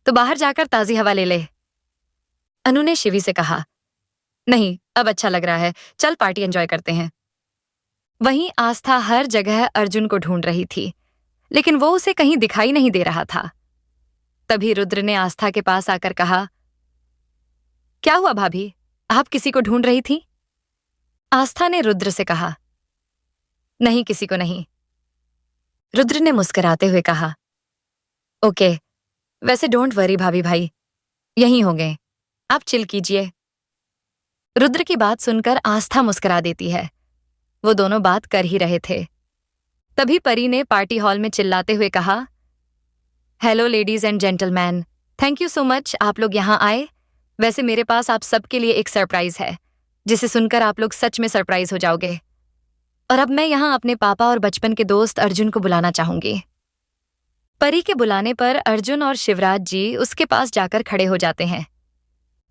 तो बाहर जाकर ताजी हवा ले ले। अनु ने शिवी से कहा, नहीं अब अच्छा लग रहा है, चल पार्टी एंजॉय करते हैं। वहीं आस्था हर जगह अर्जुन को ढूंढ रही थी, लेकिन वो उसे कहीं दिखाई नहीं दे रहा था। तभी रुद्र ने आस्था के पास आकर कहा, क्या हुआ भाभी, आप किसी को ढूंढ रही थी? आस्था ने रुद्र से कहा, नहीं किसी को नहीं। रुद्र ने मुस्कुराते हुए कहा, ओके, वैसे डोंट वरी भाभी भाई, यहीं होंगे, आप चिल कीजिए। रुद्र की बात सुनकर आस्था मुस्कुरा देती है। वो दोनों बात कर ही रहे थे। तभी परी ने पार्टी हॉल में चिल्लाते हुए कहा, hello ladies and gentleman, thank you so much आप लोग यहाँ आए। वैसे मेरे पास आप सबके लिए एक सरप्राइज है, जिसे सुनकर आप लोग सच में सरप्राइज हो जाओगे। और अब मैं यहाँ अपने पापा और बचपन के दोस्त अर्जुन को बुलाना चाहूंगी। परी के बुलाने पर अर्जुन और शिवराज जी उसके पास जाकर खड़े हो जाते हैं।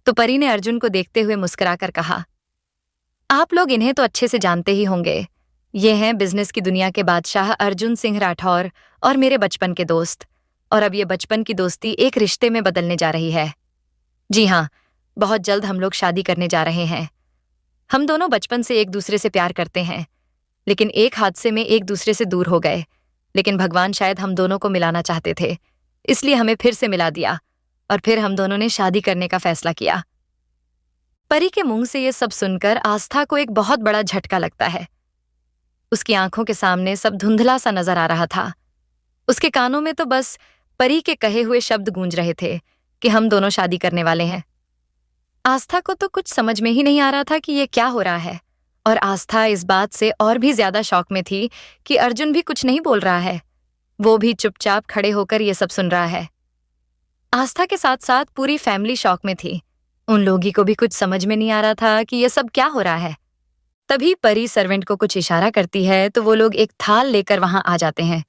तो परी ने अर्जुन को देखते हुए मुस्कुराकर कहा, आप लोग इन्हें तो अच्छे से जानते ही होंगे, ये हैं बिजनेस की दुनिया के बादशाह अर्जुन सिंह राठौर और मेरे बचपन के दोस्त। और अब ये बचपन की दोस्ती एक रिश्ते में बदलने जा रही है। जी हाँ, बहुत जल्द हम लोग शादी करने जा रहे हैं। हम दोनों बचपन से एक दूसरे से प्यार करते हैं, लेकिन एक हादसे में एक दूसरे से दूर हो गए। लेकिन भगवान शायद हम दोनों को मिलाना चाहते थे, इसलिए हमें फिर से मिला दिया, और फिर हम दोनों ने शादी करने का फैसला किया। परी के मुंह से ये सब सुनकर आस्था को एक बहुत बड़ा झटका लगता है। उसकी आंखों के सामने सब धुंधला सा नजर आ रहा था। उसके कानों में तो बस परी के कहे हुए शब्द गूंज रहे थे कि हम दोनों शादी करने वाले हैं। आस्था को तो कुछ समझ में ही नहीं आ रहा था कि ये क्या हो रहा है, और आस्था इस बात से और भी ज्यादा शॉक में थी कि अर्जुन भी कुछ नहीं बोल रहा है, वो भी चुपचाप खड़े होकर ये सब सुन रहा है। आस्था के साथ साथ पूरी फैमिली शॉक में थी। उन लोगों को भी कुछ समझ में नहीं आ रहा था कि ये सब क्या हो रहा है। तभी परी सर्वेंट को कुछ इशारा करती है तो वो लोग एक थाल लेकर वहां आ जाते हैं।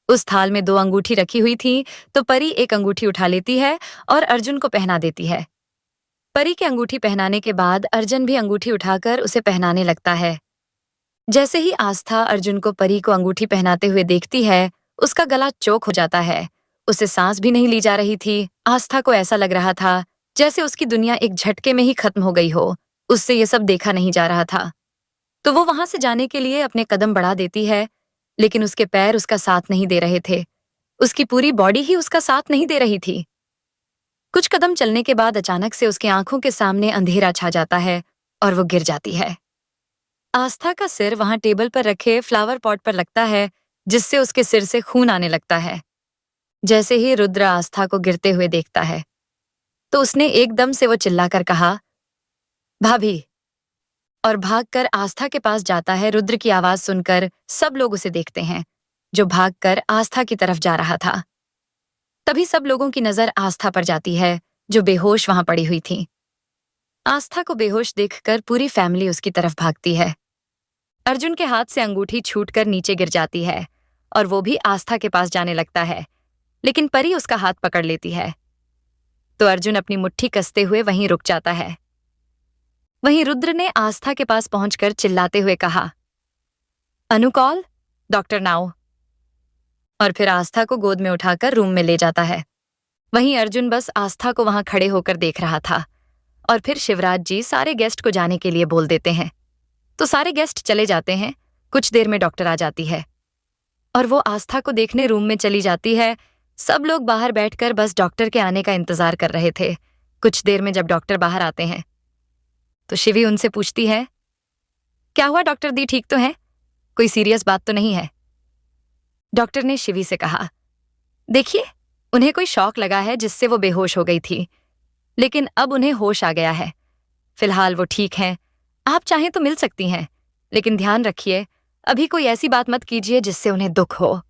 उस थाल में 2 अंगूठी रखी हुई थी, तो परी एक अंगूठी उठा लेती है और अर्जुन को पहना देती है। परी के अंगूठी पहनाने के बाद अर्जुन भी अंगूठी उठाकर उसे पहनाने लगता है। जैसे ही आस्था अर्जुन को परी को अंगूठी पहनाते हुए देखती है, उसका गला चोक हो जाता है। उसे सांस भी नहीं ली जा रही थी। आस्था को ऐसा लग रहा था जैसे उसकी दुनिया एक झटके में ही खत्म हो गई हो। उससे ये सब देखा नहीं जा रहा था। तो वो वहां से जाने के लिए अपने कदम बढ़ा देती है, लेकिन उसके पैर उसका साथ नहीं दे रहे थे। उसकी पूरी बॉडी ही उसका साथ नहीं दे रही थी। कुछ कदम चलने के बाद अचानक से उसकी आंखों के सामने अंधेरा छा जाता है और वो गिर जाती है। आस्था का सिर वहां टेबल पर रखे फ्लावर पॉट पर लगता है, जिससे उसके सिर से खून आने लगता है। जैसे ही रुद्र आस्था को गिरते हुए देखता है, तो उसने एकदम से वो चिल्लाकर कहा, भाभी, और भागकर आस्था के पास जाता है। रुद्र की आवाज सुनकर सब लोग उसे देखते हैं, जो भागकर आस्था की तरफ जा रहा था। तभी सब लोगों की नजर आस्था पर जाती है, जो बेहोश वहां पड़ी हुई थी। आस्था को बेहोश देखकर पूरी फैमिली उसकी तरफ भागती है। अर्जुन के हाथ से अंगूठी छूटकर नीचे गिर जाती है और वो भी आस्था के पास जाने लगता है, लेकिन परी उसका हाथ पकड़ लेती है। तो अर्जुन अपनी मुट्ठी कसते हुए वहीं रुक जाता है। वहीं रुद्र ने आस्था के पास पहुंचकर चिल्लाते हुए कहा, अनु कॉल डॉक्टर नाउ, और फिर आस्था को गोद में उठाकर रूम में ले जाता है। वहीं अर्जुन बस आस्था को वहां खड़े होकर देख रहा था। और फिर शिवराज जी सारे गेस्ट को जाने के लिए बोल देते हैं, तो सारे गेस्ट चले जाते हैं। कुछ देर में डॉक्टर आ जाती है और वो आस्था को देखने रूम में चली जाती है। सब लोग बाहर बैठकर बस डॉक्टर के आने का इंतजार कर रहे थे। कुछ देर में जब डॉक्टर बाहर आते हैं, तो शिवी उनसे पूछती है, क्या हुआ डॉक्टर दी, ठीक तो है? कोई सीरियस बात तो नहीं है? डॉक्टर ने शिवी से कहा, देखिए, उन्हें कोई शॉक लगा है जिससे वो बेहोश हो गई थी, लेकिन अब उन्हें होश आ गया है। फिलहाल वो ठीक हैं। आप चाहें तो मिल सकती हैं, लेकिन ध्यान रखिए, अभी कोई ऐसी बात मत कीजिए जिससे उन्हें दुख हो।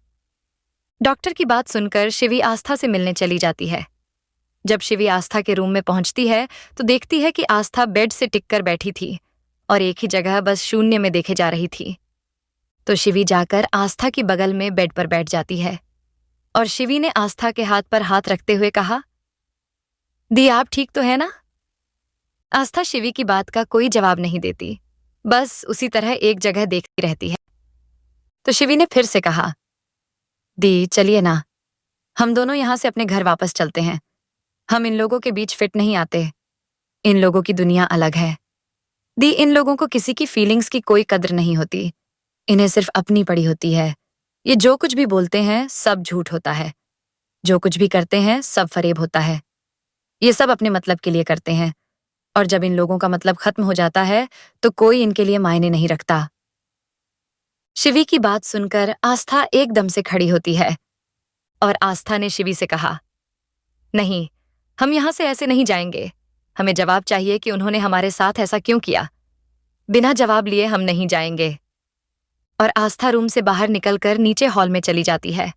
डॉक्टर की बात सुनकर शिवी आस्था से मिलने चली जाती है। जब शिवी आस्था के रूम में पहुंचती है, तो देखती है कि आस्था बेड से टिककर बैठी थी और एक ही जगह बस शून्य में देखे जा रही थी। तो शिवी जाकर आस्था की बगल में बेड पर बैठ जाती है और शिवी ने आस्था के हाथ पर हाथ रखते हुए कहा, दी आप ठीक तो है ना? आस्था शिवी की बात का कोई जवाब नहीं देती, बस उसी तरह एक जगह देखती रहती है। तो शिवी ने फिर से कहा, दी चलिए ना, हम दोनों यहां से अपने घर वापस चलते हैं। हम इन लोगों के बीच फिट नहीं आते। इन लोगों की दुनिया अलग है। दी, इन लोगों को किसी की फीलिंग्स की कोई कद्र नहीं होती। इन्हें सिर्फ अपनी पड़ी होती है। ये जो कुछ भी बोलते हैं सब झूठ होता है। जो कुछ भी करते हैं सब फरेब होता है। ये सब अपने मतलब के लिए करते हैं, और जब इन लोगों का मतलब खत्म हो जाता है तो कोई इनके लिए मायने नहीं रखता। शिवी की बात सुनकर आस्था एकदम से खड़ी होती है और आस्था ने शिवी से कहा, नहीं, हम यहां से ऐसे नहीं जाएंगे। हमें जवाब चाहिए कि उन्होंने हमारे साथ ऐसा क्यों किया। बिना जवाब लिए हम नहीं जाएंगे। और आस्था रूम से बाहर निकलकर नीचे हॉल में चली जाती है।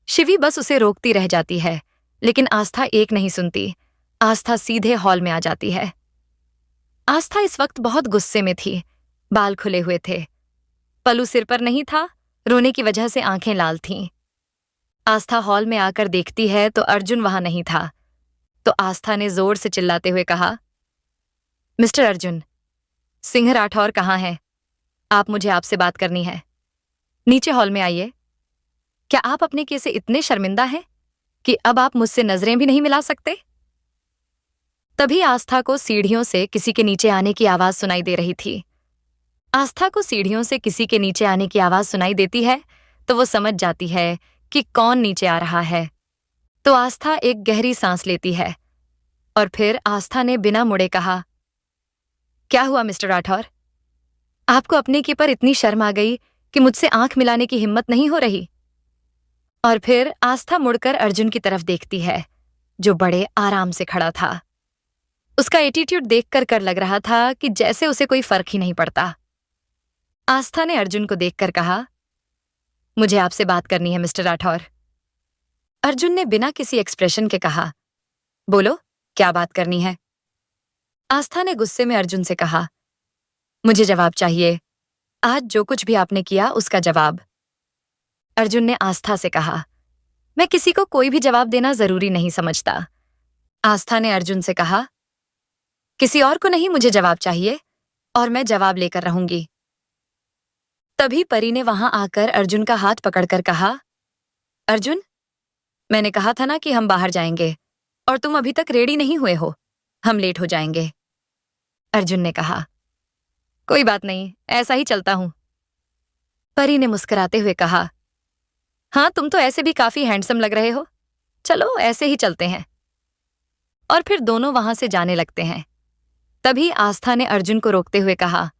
शिवी बस उसे रोकती रह जाती है, लेकिन आस्था एक नहीं सुनती। आस्था सीधे हॉल में आ जाती है। आस्था इस वक्त बहुत गुस्से में थी। बाल खुले हुए थे, पल्लू सिर पर नहीं था, रोने की वजह से आंखें लाल थीं। आस्था हॉल में आकर देखती है तो अर्जुन वहां नहीं था। तो आस्था ने जोर से चिल्लाते हुए कहा, मिस्टर अर्जुन, सिंह राठौर कहाँ है? आप, मुझे आपसे बात करनी है। नीचे हॉल में आइए। क्या आप अपने केस से इतने शर्मिंदा हैं कि अब आप मुझसे नजरें भी नहीं मिला सकते? तभी आस्था को सीढ़ियों से किसी के नीचे आने की आवाज सुनाई दे रही थी। आस्था को सीढ़ियों से किसी के नीचे आने की आवाज सुनाई देती है तो वो समझ जाती है कि कौन नीचे आ रहा है। तो आस्था एक गहरी सांस लेती है और फिर आस्था ने बिना मुड़े कहा, क्या हुआ मिस्टर राठौर? आपको अपने के पर इतनी शर्म आ गई कि मुझसे आंख मिलाने की हिम्मत नहीं हो रही? और फिर आस्था मुड़कर अर्जुन की तरफ देखती है, जो बड़े आराम से खड़ा था। उसका एटीट्यूड देखकर कर लग रहा था कि जैसे उसे कोई फर्क ही नहीं पड़ता। आस्था ने अर्जुन को देखकर कहा, मुझे आपसे बात करनी है मिस्टर राठौर। अर्जुन ने बिना किसी एक्सप्रेशन के कहा, बोलो, क्या बात करनी है? आस्था ने गुस्से में अर्जुन से कहा, मुझे जवाब चाहिए। आज जो कुछ भी आपने किया उसका जवाब। अर्जुन ने आस्था से कहा, मैं किसी को कोई भी जवाब देना जरूरी नहीं समझता। आस्था ने अर्जुन से कहा, किसी और को नहीं, मुझे जवाब चाहिए और मैं जवाब लेकर रहूंगी। तभी परी ने वहां आकर अर्जुन का हाथ पकड़कर कहा, अर्जुन, मैंने कहा था ना कि हम बाहर जाएंगे और तुम अभी तक रेडी नहीं हुए हो। हम लेट हो जाएंगे। अर्जुन ने कहा, कोई बात नहीं, ऐसा ही चलता हूं। परी ने मुस्कुराते हुए कहा, हाँ, तुम तो ऐसे भी काफी हैंडसम लग रहे हो। चलो ऐसे ही चलते हैं। और फिर दोनों वहां से जाने लगते हैं। तभी आस्था ने अर्जुन को रोकते हुए कहा,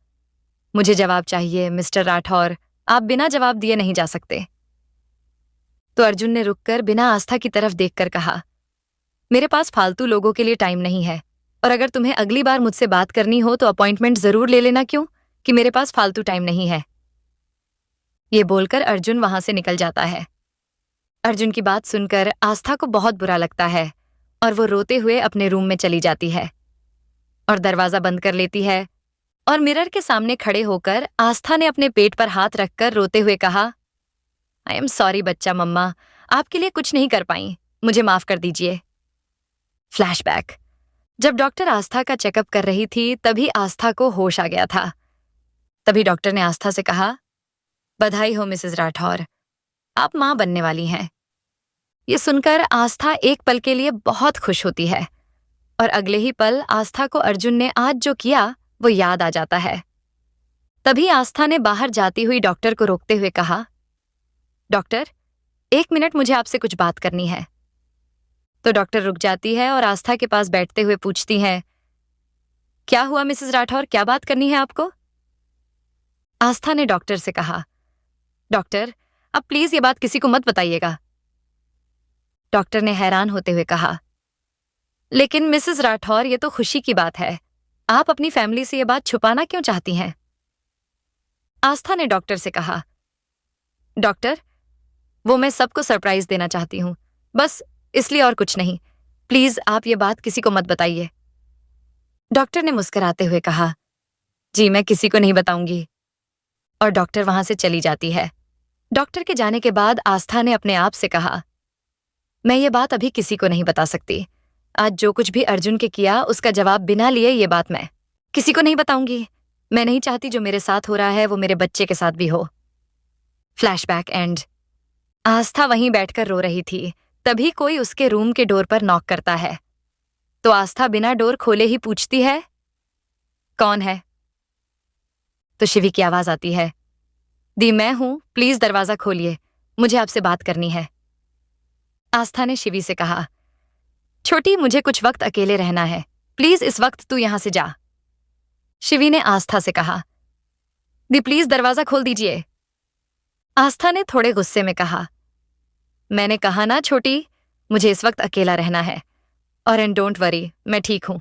मुझे जवाब चाहिए मिस्टर राठौर, आप बिना जवाब दिए नहीं जा सकते। तो अर्जुन ने रुककर बिना आस्था की तरफ देखकर कहा, मेरे पास फालतू लोगों के लिए टाइम नहीं है, और अगर तुम्हें अगली बार मुझसे बात करनी हो तो अपॉइंटमेंट जरूर ले लेना, क्यों कि मेरे पास फालतू टाइम नहीं है। ये बोलकर अर्जुन वहां से निकल जाता है। अर्जुन की बात सुनकर आस्था को बहुत बुरा लगता है और वो रोते हुए अपने रूम में चली जाती है और दरवाजा बंद कर लेती है। और मिरर के सामने खड़े होकर आस्था ने अपने पेट पर हाथ रखकर रोते हुए कहा, आई एम सॉरी बच्चा, मम्मा आपके लिए कुछ नहीं कर पाई, मुझे माफ कर दीजिए। फ्लैशबैक। जब डॉक्टर आस्था का चेकअप कर रही थी तभी आस्था को होश आ गया था। तभी डॉक्टर ने आस्था से कहा, बधाई हो मिसेस राठौर, आप मां बनने वाली हैं। ये सुनकर आस्था एक पल के लिए बहुत खुश होती है और अगले ही पल आस्था को अर्जुन ने आज जो किया वो याद आ जाता है। तभी आस्था ने बाहर जाती हुई डॉक्टर को रोकते हुए कहा, डॉक्टर 1 मिनट, मुझे आपसे कुछ बात करनी है। तो डॉक्टर रुक जाती है और आस्था के पास बैठते हुए पूछती है, क्या हुआ मिसेस राठौर, क्या बात करनी है आपको? आस्था ने डॉक्टर से कहा, डॉक्टर अब प्लीज ये बात किसी को मत बताइएगा। डॉक्टर ने हैरान होते हुए कहा, लेकिन मिसेस राठौर ये तो खुशी की बात है, आप अपनी फैमिली से ये बात छुपाना क्यों चाहती हैं? आस्था ने डॉक्टर से कहा, डॉक्टर वो मैं सबको सरप्राइज देना चाहती हूं, बस इसलिए और कुछ नहीं, प्लीज आप ये बात किसी को मत बताइए। डॉक्टर ने मुस्कुराते हुए कहा, जी मैं किसी को नहीं बताऊंगी। और डॉक्टर वहां से चली जाती है। डॉक्टर के जाने के बाद आस्था ने अपने आप से कहा, मैं ये बात अभी किसी को नहीं बता सकती, आज जो कुछ भी अर्जुन के किया उसका जवाब बिना लिए ये बात मैं किसी को नहीं बताऊंगी। मैं नहीं चाहती जो मेरे साथ हो रहा है वो मेरे बच्चे के साथ भी हो। Flashback and. आस्था वहीं बैठकर रो रही थी, तभी कोई उसके रूम के डोर पर नॉक करता है। तो आस्था बिना डोर खोले ही पूछती है, कौन है? तो शिवी की आवाज आती है, दी मैं हूं, प्लीज दरवाजा खोलिए, मुझे आपसे बात करनी है। आस्था ने शिवी से कहा, छोटी मुझे कुछ वक्त अकेले रहना है, प्लीज इस वक्त तू यहां से जा। शिवी ने आस्था से कहा, दी प्लीज दरवाजा खोल दीजिए। आस्था ने थोड़े गुस्से में कहा, मैंने कहा ना छोटी, मुझे इस वक्त अकेला रहना है, और एंड डोंट वरी मैं ठीक हूं।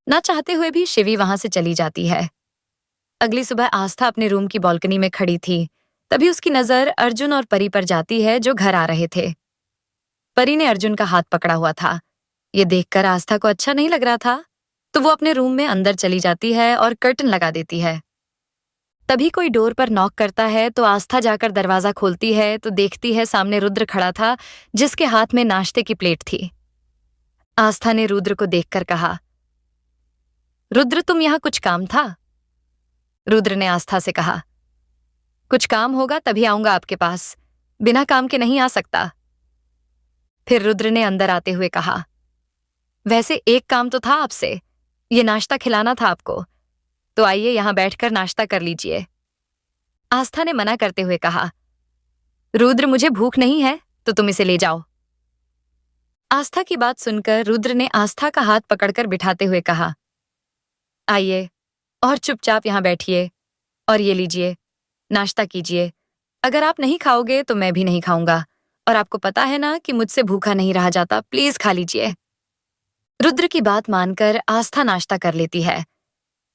ना चाहते हुए भी शिवी वहां से चली जाती है। अगली सुबह आस्था अपने रूम की बालकनी में खड़ी थी, तभी उसकी नजर अर्जुन और परी पर जाती है जो घर आ रहे थे। परी ने अर्जुन का हाथ पकड़ा हुआ था। ये देखकर आस्था को अच्छा नहीं लग रहा था, तो वो अपने रूम में अंदर चली जाती है और कर्टन लगा देती है। तभी कोई डोर पर नॉक करता है तो आस्था जाकर दरवाजा खोलती है तो देखती है सामने रुद्र खड़ा था जिसके हाथ में नाश्ते की प्लेट थी। आस्था ने रुद्र को देखकर कहा, रुद्र तुम यहां कुछ काम था? रुद्र ने आस्था से कहा, कुछ काम होगा तभी आऊंगा आपके पास, बिना काम के नहीं आ सकता। फिर रुद्र ने अंदर आते हुए कहा, वैसे एक काम तो था आपसे, ये नाश्ता खिलाना था आपको, तो आइए यहां बैठकर नाश्ता कर लीजिए। आस्था ने मना करते हुए कहा, रुद्र मुझे भूख नहीं है तो तुम इसे ले जाओ। आस्था की बात सुनकर रुद्र ने आस्था का हाथ पकड़कर बिठाते हुए कहा, आइए और चुपचाप यहां बैठिए और ये लीजिए, नाश्ता कीजिए। अगर आप नहीं खाओगे तो मैं भी नहीं खाऊंगा, और आपको पता है ना कि मुझसे भूखा नहीं रहा जाता, प्लीज खा लीजिए। रुद्र की बात मानकर आस्था नाश्ता कर लेती है।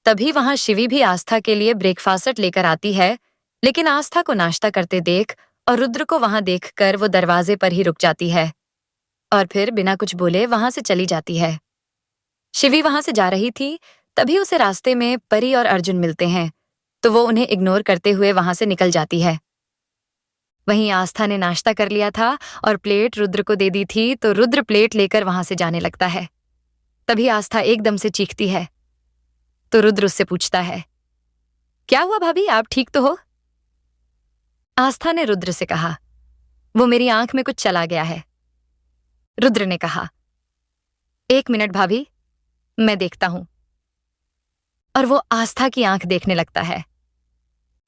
तभी वहां शिवी भी आस्था के लिए ब्रेकफास्ट लेकर आती है, लेकिन आस्था को नाश्ता करते देख और रुद्र को वहां देखकर वो दरवाजे पर ही रुक जाती है और फिर बिना कुछ बोले वहां से चली जाती है। शिवी वहां से जा रही थी, तभी उसे रास्ते में परी और अर्जुन मिलते हैं, तो वो उन्हें इग्नोर करते हुए वहां से निकल जाती है। वहीं आस्था ने नाश्ता कर लिया था और प्लेट रुद्र को दे दी थी, तो रुद्र प्लेट लेकर वहां से जाने लगता है। तभी आस्था एकदम से चीखती है, तो रुद्र उससे पूछता है, क्या हुआ भाभी, आप ठीक तो हो? आस्था ने रुद्र से कहा, वो मेरी आंख में कुछ चला गया है। रुद्र ने कहा, 1 मिनट भाभी, मैं देखता हूं। और वो आस्था की आंख देखने लगता है।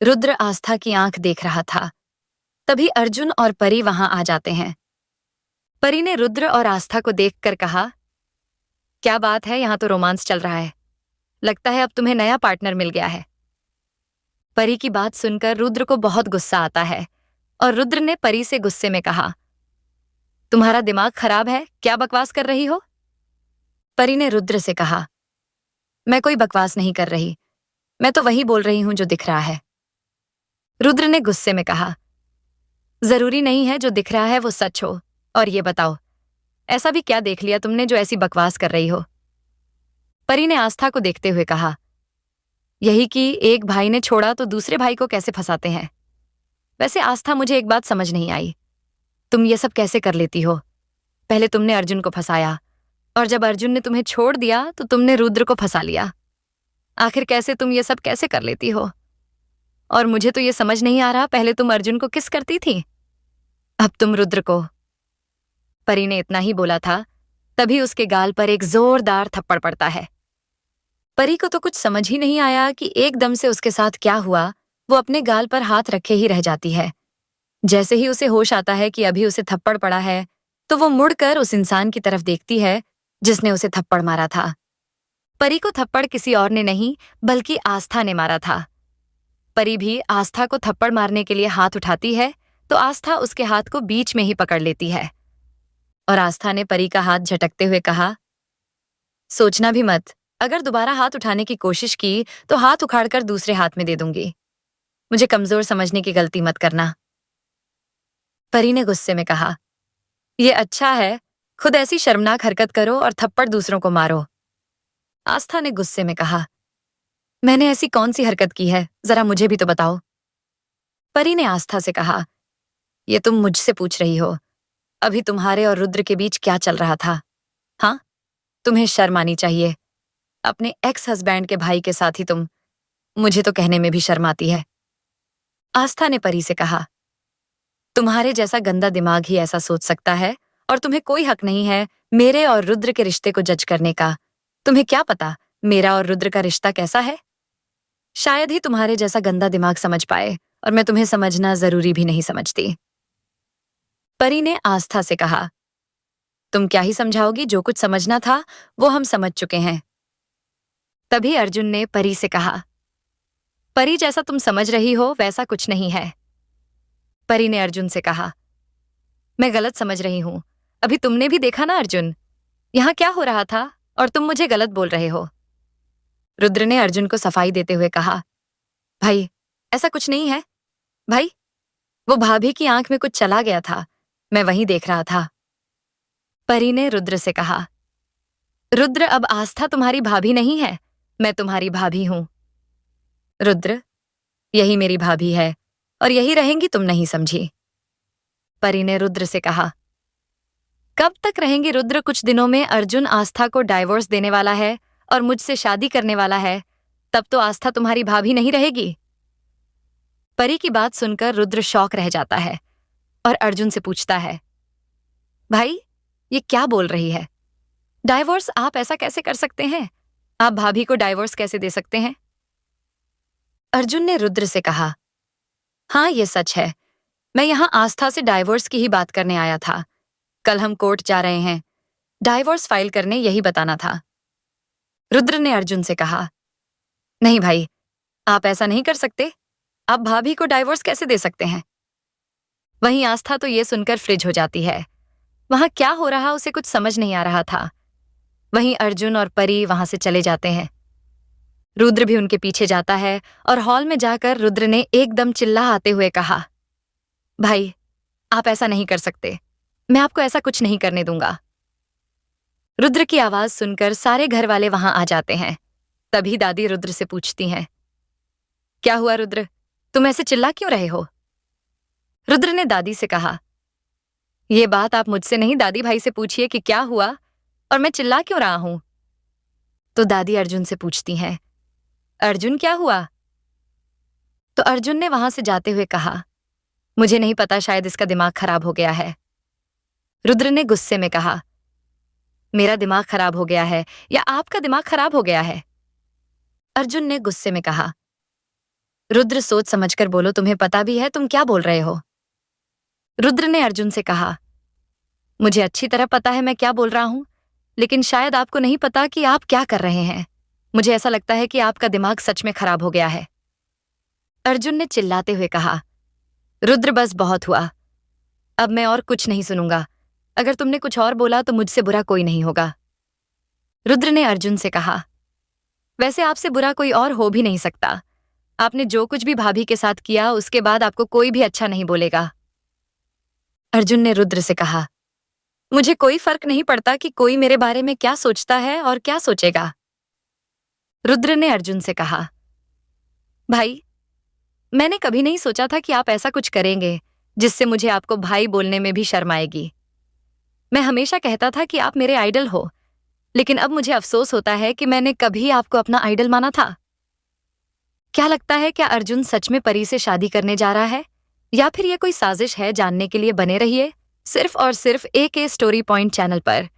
रुद्र आस्था की आंख देख रहा था। तभी अर्जुन और परी वहां आ जाते हैं। परी ने रुद्र और आस्था को देखकर कहा, क्या बात है, यहां तो रोमांस चल रहा है, लगता है अब तुम्हें नया पार्टनर मिल गया है। परी की बात सुनकर रुद्र को बहुत गुस्सा आता है और रुद्र ने परी से गुस्से में कहा, तुम्हारा दिमाग खराब है, क्या बकवास कर रही हो? परी ने रुद्र से कहा, मैं कोई बकवास नहीं कर रही, मैं तो वही बोल रही हूं जो दिख रहा है। रुद्र ने गुस्से में कहा, जरूरी नहीं है जो दिख रहा है वो सच हो, और ये बताओ, ऐसा भी क्या देख लिया तुमने जो ऐसी बकवास कर रही हो? परी ने आस्था को देखते हुए कहा, यही कि एक भाई ने छोड़ा तो दूसरे भाई को कैसे फंसाते हैं। वैसे आस्था, मुझे एक बात समझ नहीं आई, तुम ये सब कैसे कर लेती हो? पहले तुमने अर्जुन को फंसाया, और जब अर्जुन ने तुम्हें छोड़ दिया तो तुमने रुद्र को फंसा लिया। आखिर कैसे तुम ये सब कैसे कर लेती हो? और मुझे तो ये समझ नहीं आ रहा, पहले तुम अर्जुन को किस करती थी, अब तुम रुद्र को। परी ने इतना ही बोला था, तभी उसके गाल पर एक जोरदार थप्पड़ पड़ता है। परी को तो कुछ समझ ही नहीं आया कि एकदम से उसके साथ क्या हुआ। वो अपने गाल पर हाथ रखे ही रह जाती है। जैसे ही उसे होश आता है कि अभी उसे थप्पड़ पड़ा है, तो वो मुड़कर उस इंसान की तरफ देखती है जिसने उसे थप्पड़ मारा था। परी को थप्पड़ किसी और ने नहीं बल्कि आस्था ने मारा था। परी भी आस्था को थप्पड़ मारने के लिए हाथ उठाती है तो आस्था उसके हाथ को बीच में ही पकड़ लेती है, और आस्था ने परी का हाथ झटकते हुए कहा, सोचना भी मत, अगर दोबारा हाथ उठाने की कोशिश की तो हाथ उखाड़कर दूसरे हाथ में दे दूंगी। मुझे कमजोर समझने की गलती मत करना। परी ने गुस्से में कहा, ये अच्छा है, खुद ऐसी शर्मनाक हरकत करो और थप्पड़ दूसरों को मारो। आस्था ने गुस्से में कहा, मैंने ऐसी कौन सी हरकत की है, जरा मुझे भी तो बताओ। परी ने आस्था से कहा, ये तुम मुझसे पूछ रही हो, अभी तुम्हारे और रुद्र के बीच क्या चल रहा था? हाँ, तुम्हें शर्म आनी चाहिए, अपने एक्स हस्बैंड के भाई के साथ ही तुम। मुझे तो कहने में भी शर्म आती है। आस्था ने परी से कहा, तुम्हारे जैसा गंदा दिमाग ही ऐसा सोच सकता है, और तुम्हें कोई हक नहीं है मेरे और रुद्र के रिश्ते को जज करने का। तुम्हें क्या पता मेरा और रुद्र का रिश्ता कैसा है? शायद ही तुम्हारे जैसा गंदा दिमाग समझ पाए, और मैं तुम्हें समझना जरूरी भी नहीं समझती। परी ने आस्था से कहा, तुम क्या ही समझाओगी, जो कुछ समझना था वो हम समझ चुके हैं। तभी अर्जुन ने परी से कहा, परी, जैसा तुम समझ रही हो वैसा कुछ नहीं है। परी ने अर्जुन से कहा, मैं गलत समझ रही हूं, अभी तुमने भी देखा ना अर्जुन, यहां क्या हो रहा था, और तुम मुझे गलत बोल रहे हो। रुद्र ने अर्जुन को सफाई देते हुए कहा, भाई ऐसा कुछ नहीं है, भाई वो भाभी की आंख में कुछ चला गया था, मैं वहीं देख रहा था। परी ने रुद्र से कहा, रुद्र, अब आस्था तुम्हारी भाभी नहीं है, मैं तुम्हारी भाभी हूं। रुद्र, यही मेरी भाभी है और यही रहेंगी, तुम नहीं समझी। परी ने रुद्र से कहा, कब तक रहेंगी रुद्र? कुछ दिनों में अर्जुन आस्था को डाइवोर्स देने वाला है और मुझसे शादी करने वाला है, तब तो आस्था तुम्हारी भाभी नहीं रहेगी। परी की बात सुनकर रुद्र शॉक रह जाता है और अर्जुन से पूछता है, भाई ये क्या बोल रही है? डाइवोर्स? आप ऐसा कैसे कर सकते हैं? आप भाभी को डाइवोर्स कैसे दे सकते हैं? अर्जुन ने रुद्र से कहा, हाँ ये सच है, मैं यहाँ आस्था से डाइवोर्स की ही बात करने आया था। कल हम कोर्ट जा रहे हैं, डाइवोर्स फाइल करने यही बताना था। रुद्र ने अर्जुन से कहा, नहीं भाई, आप ऐसा नहीं कर सकते, आप भाभी को डाइवोर्स कैसे दे सकते हैं? वहीं आस्था तो ये सुनकर फ्रिज हो जाती है, वहां क्या हो रहा उसे कुछ समझ नहीं आ रहा था। वहीं अर्जुन और परी वहां से चले जाते हैं। रुद्र भी उनके पीछे जाता है और हॉल में जाकर रुद्र ने एकदम चिल्लाते हुए कहा, भाई आप ऐसा नहीं कर सकते, मैं आपको ऐसा कुछ नहीं करने दूंगा। रुद्र की आवाज सुनकर सारे घर वाले वहां आ जाते हैं। तभी दादी रुद्र से पूछती हैं, क्या हुआ रुद्र, तुम ऐसे चिल्ला क्यों रहे हो? रुद्र ने दादी से कहा, ये बात आप मुझसे नहीं दादी भाई से पूछिए कि क्या हुआ और मैं चिल्ला क्यों रहा हूं। तो दादी अर्जुन से पूछती हैं, अर्जुन क्या हुआ? तो अर्जुन ने वहां से जाते हुए कहा, मुझे नहीं पता, शायद इसका दिमाग खराब हो गया है। रुद्र ने गुस्से में कहा, मेरा दिमाग खराब हो गया है या आपका दिमाग खराब हो गया है? अर्जुन ने गुस्से में कहा, रुद्र सोच समझकर बोलो, तुम्हें पता भी है तुम क्या बोल रहे हो? रुद्र ने अर्जुन से कहा, मुझे अच्छी तरह पता है मैं क्या बोल रहा हूं, लेकिन शायद आपको नहीं पता कि आप क्या कर रहे हैं। मुझे ऐसा लगता है कि आपका दिमाग सच में खराब हो गया है। अर्जुन ने चिल्लाते हुए कहा, रुद्र बस बहुत हुआ। अब मैं और कुछ नहीं सुनूंगा। अगर तुमने कुछ और बोला तो मुझसे बुरा कोई नहीं होगा। रुद्र ने अर्जुन से कहा, वैसे आपसे बुरा कोई और हो भी नहीं सकता। आपने जो कुछ भी भाभी के साथ किया उसके बाद आपको कोई भी अच्छा नहीं बोलेगा। अर्जुन ने रुद्र से कहा, मुझे कोई फर्क नहीं पड़ता कि कोई मेरे बारे में क्या सोचता है और क्या सोचेगा। रुद्र ने अर्जुन से कहा, भाई, मैंने कभी नहीं सोचा था कि आप ऐसा कुछ करेंगे जिससे मुझे आपको भाई बोलने में भी शर्म आएगी। मैं हमेशा कहता था कि आप मेरे आइडल हो, लेकिन अब मुझे अफसोस होता है कि मैंने कभी आपको अपना आइडल माना था। क्या लगता है, क्या अर्जुन सच में परी से शादी करने जा रहा है या फिर यह कोई साजिश है? जानने के लिए बने रहिए सिर्फ और सिर्फ AK स्टोरी पॉइंट चैनल पर।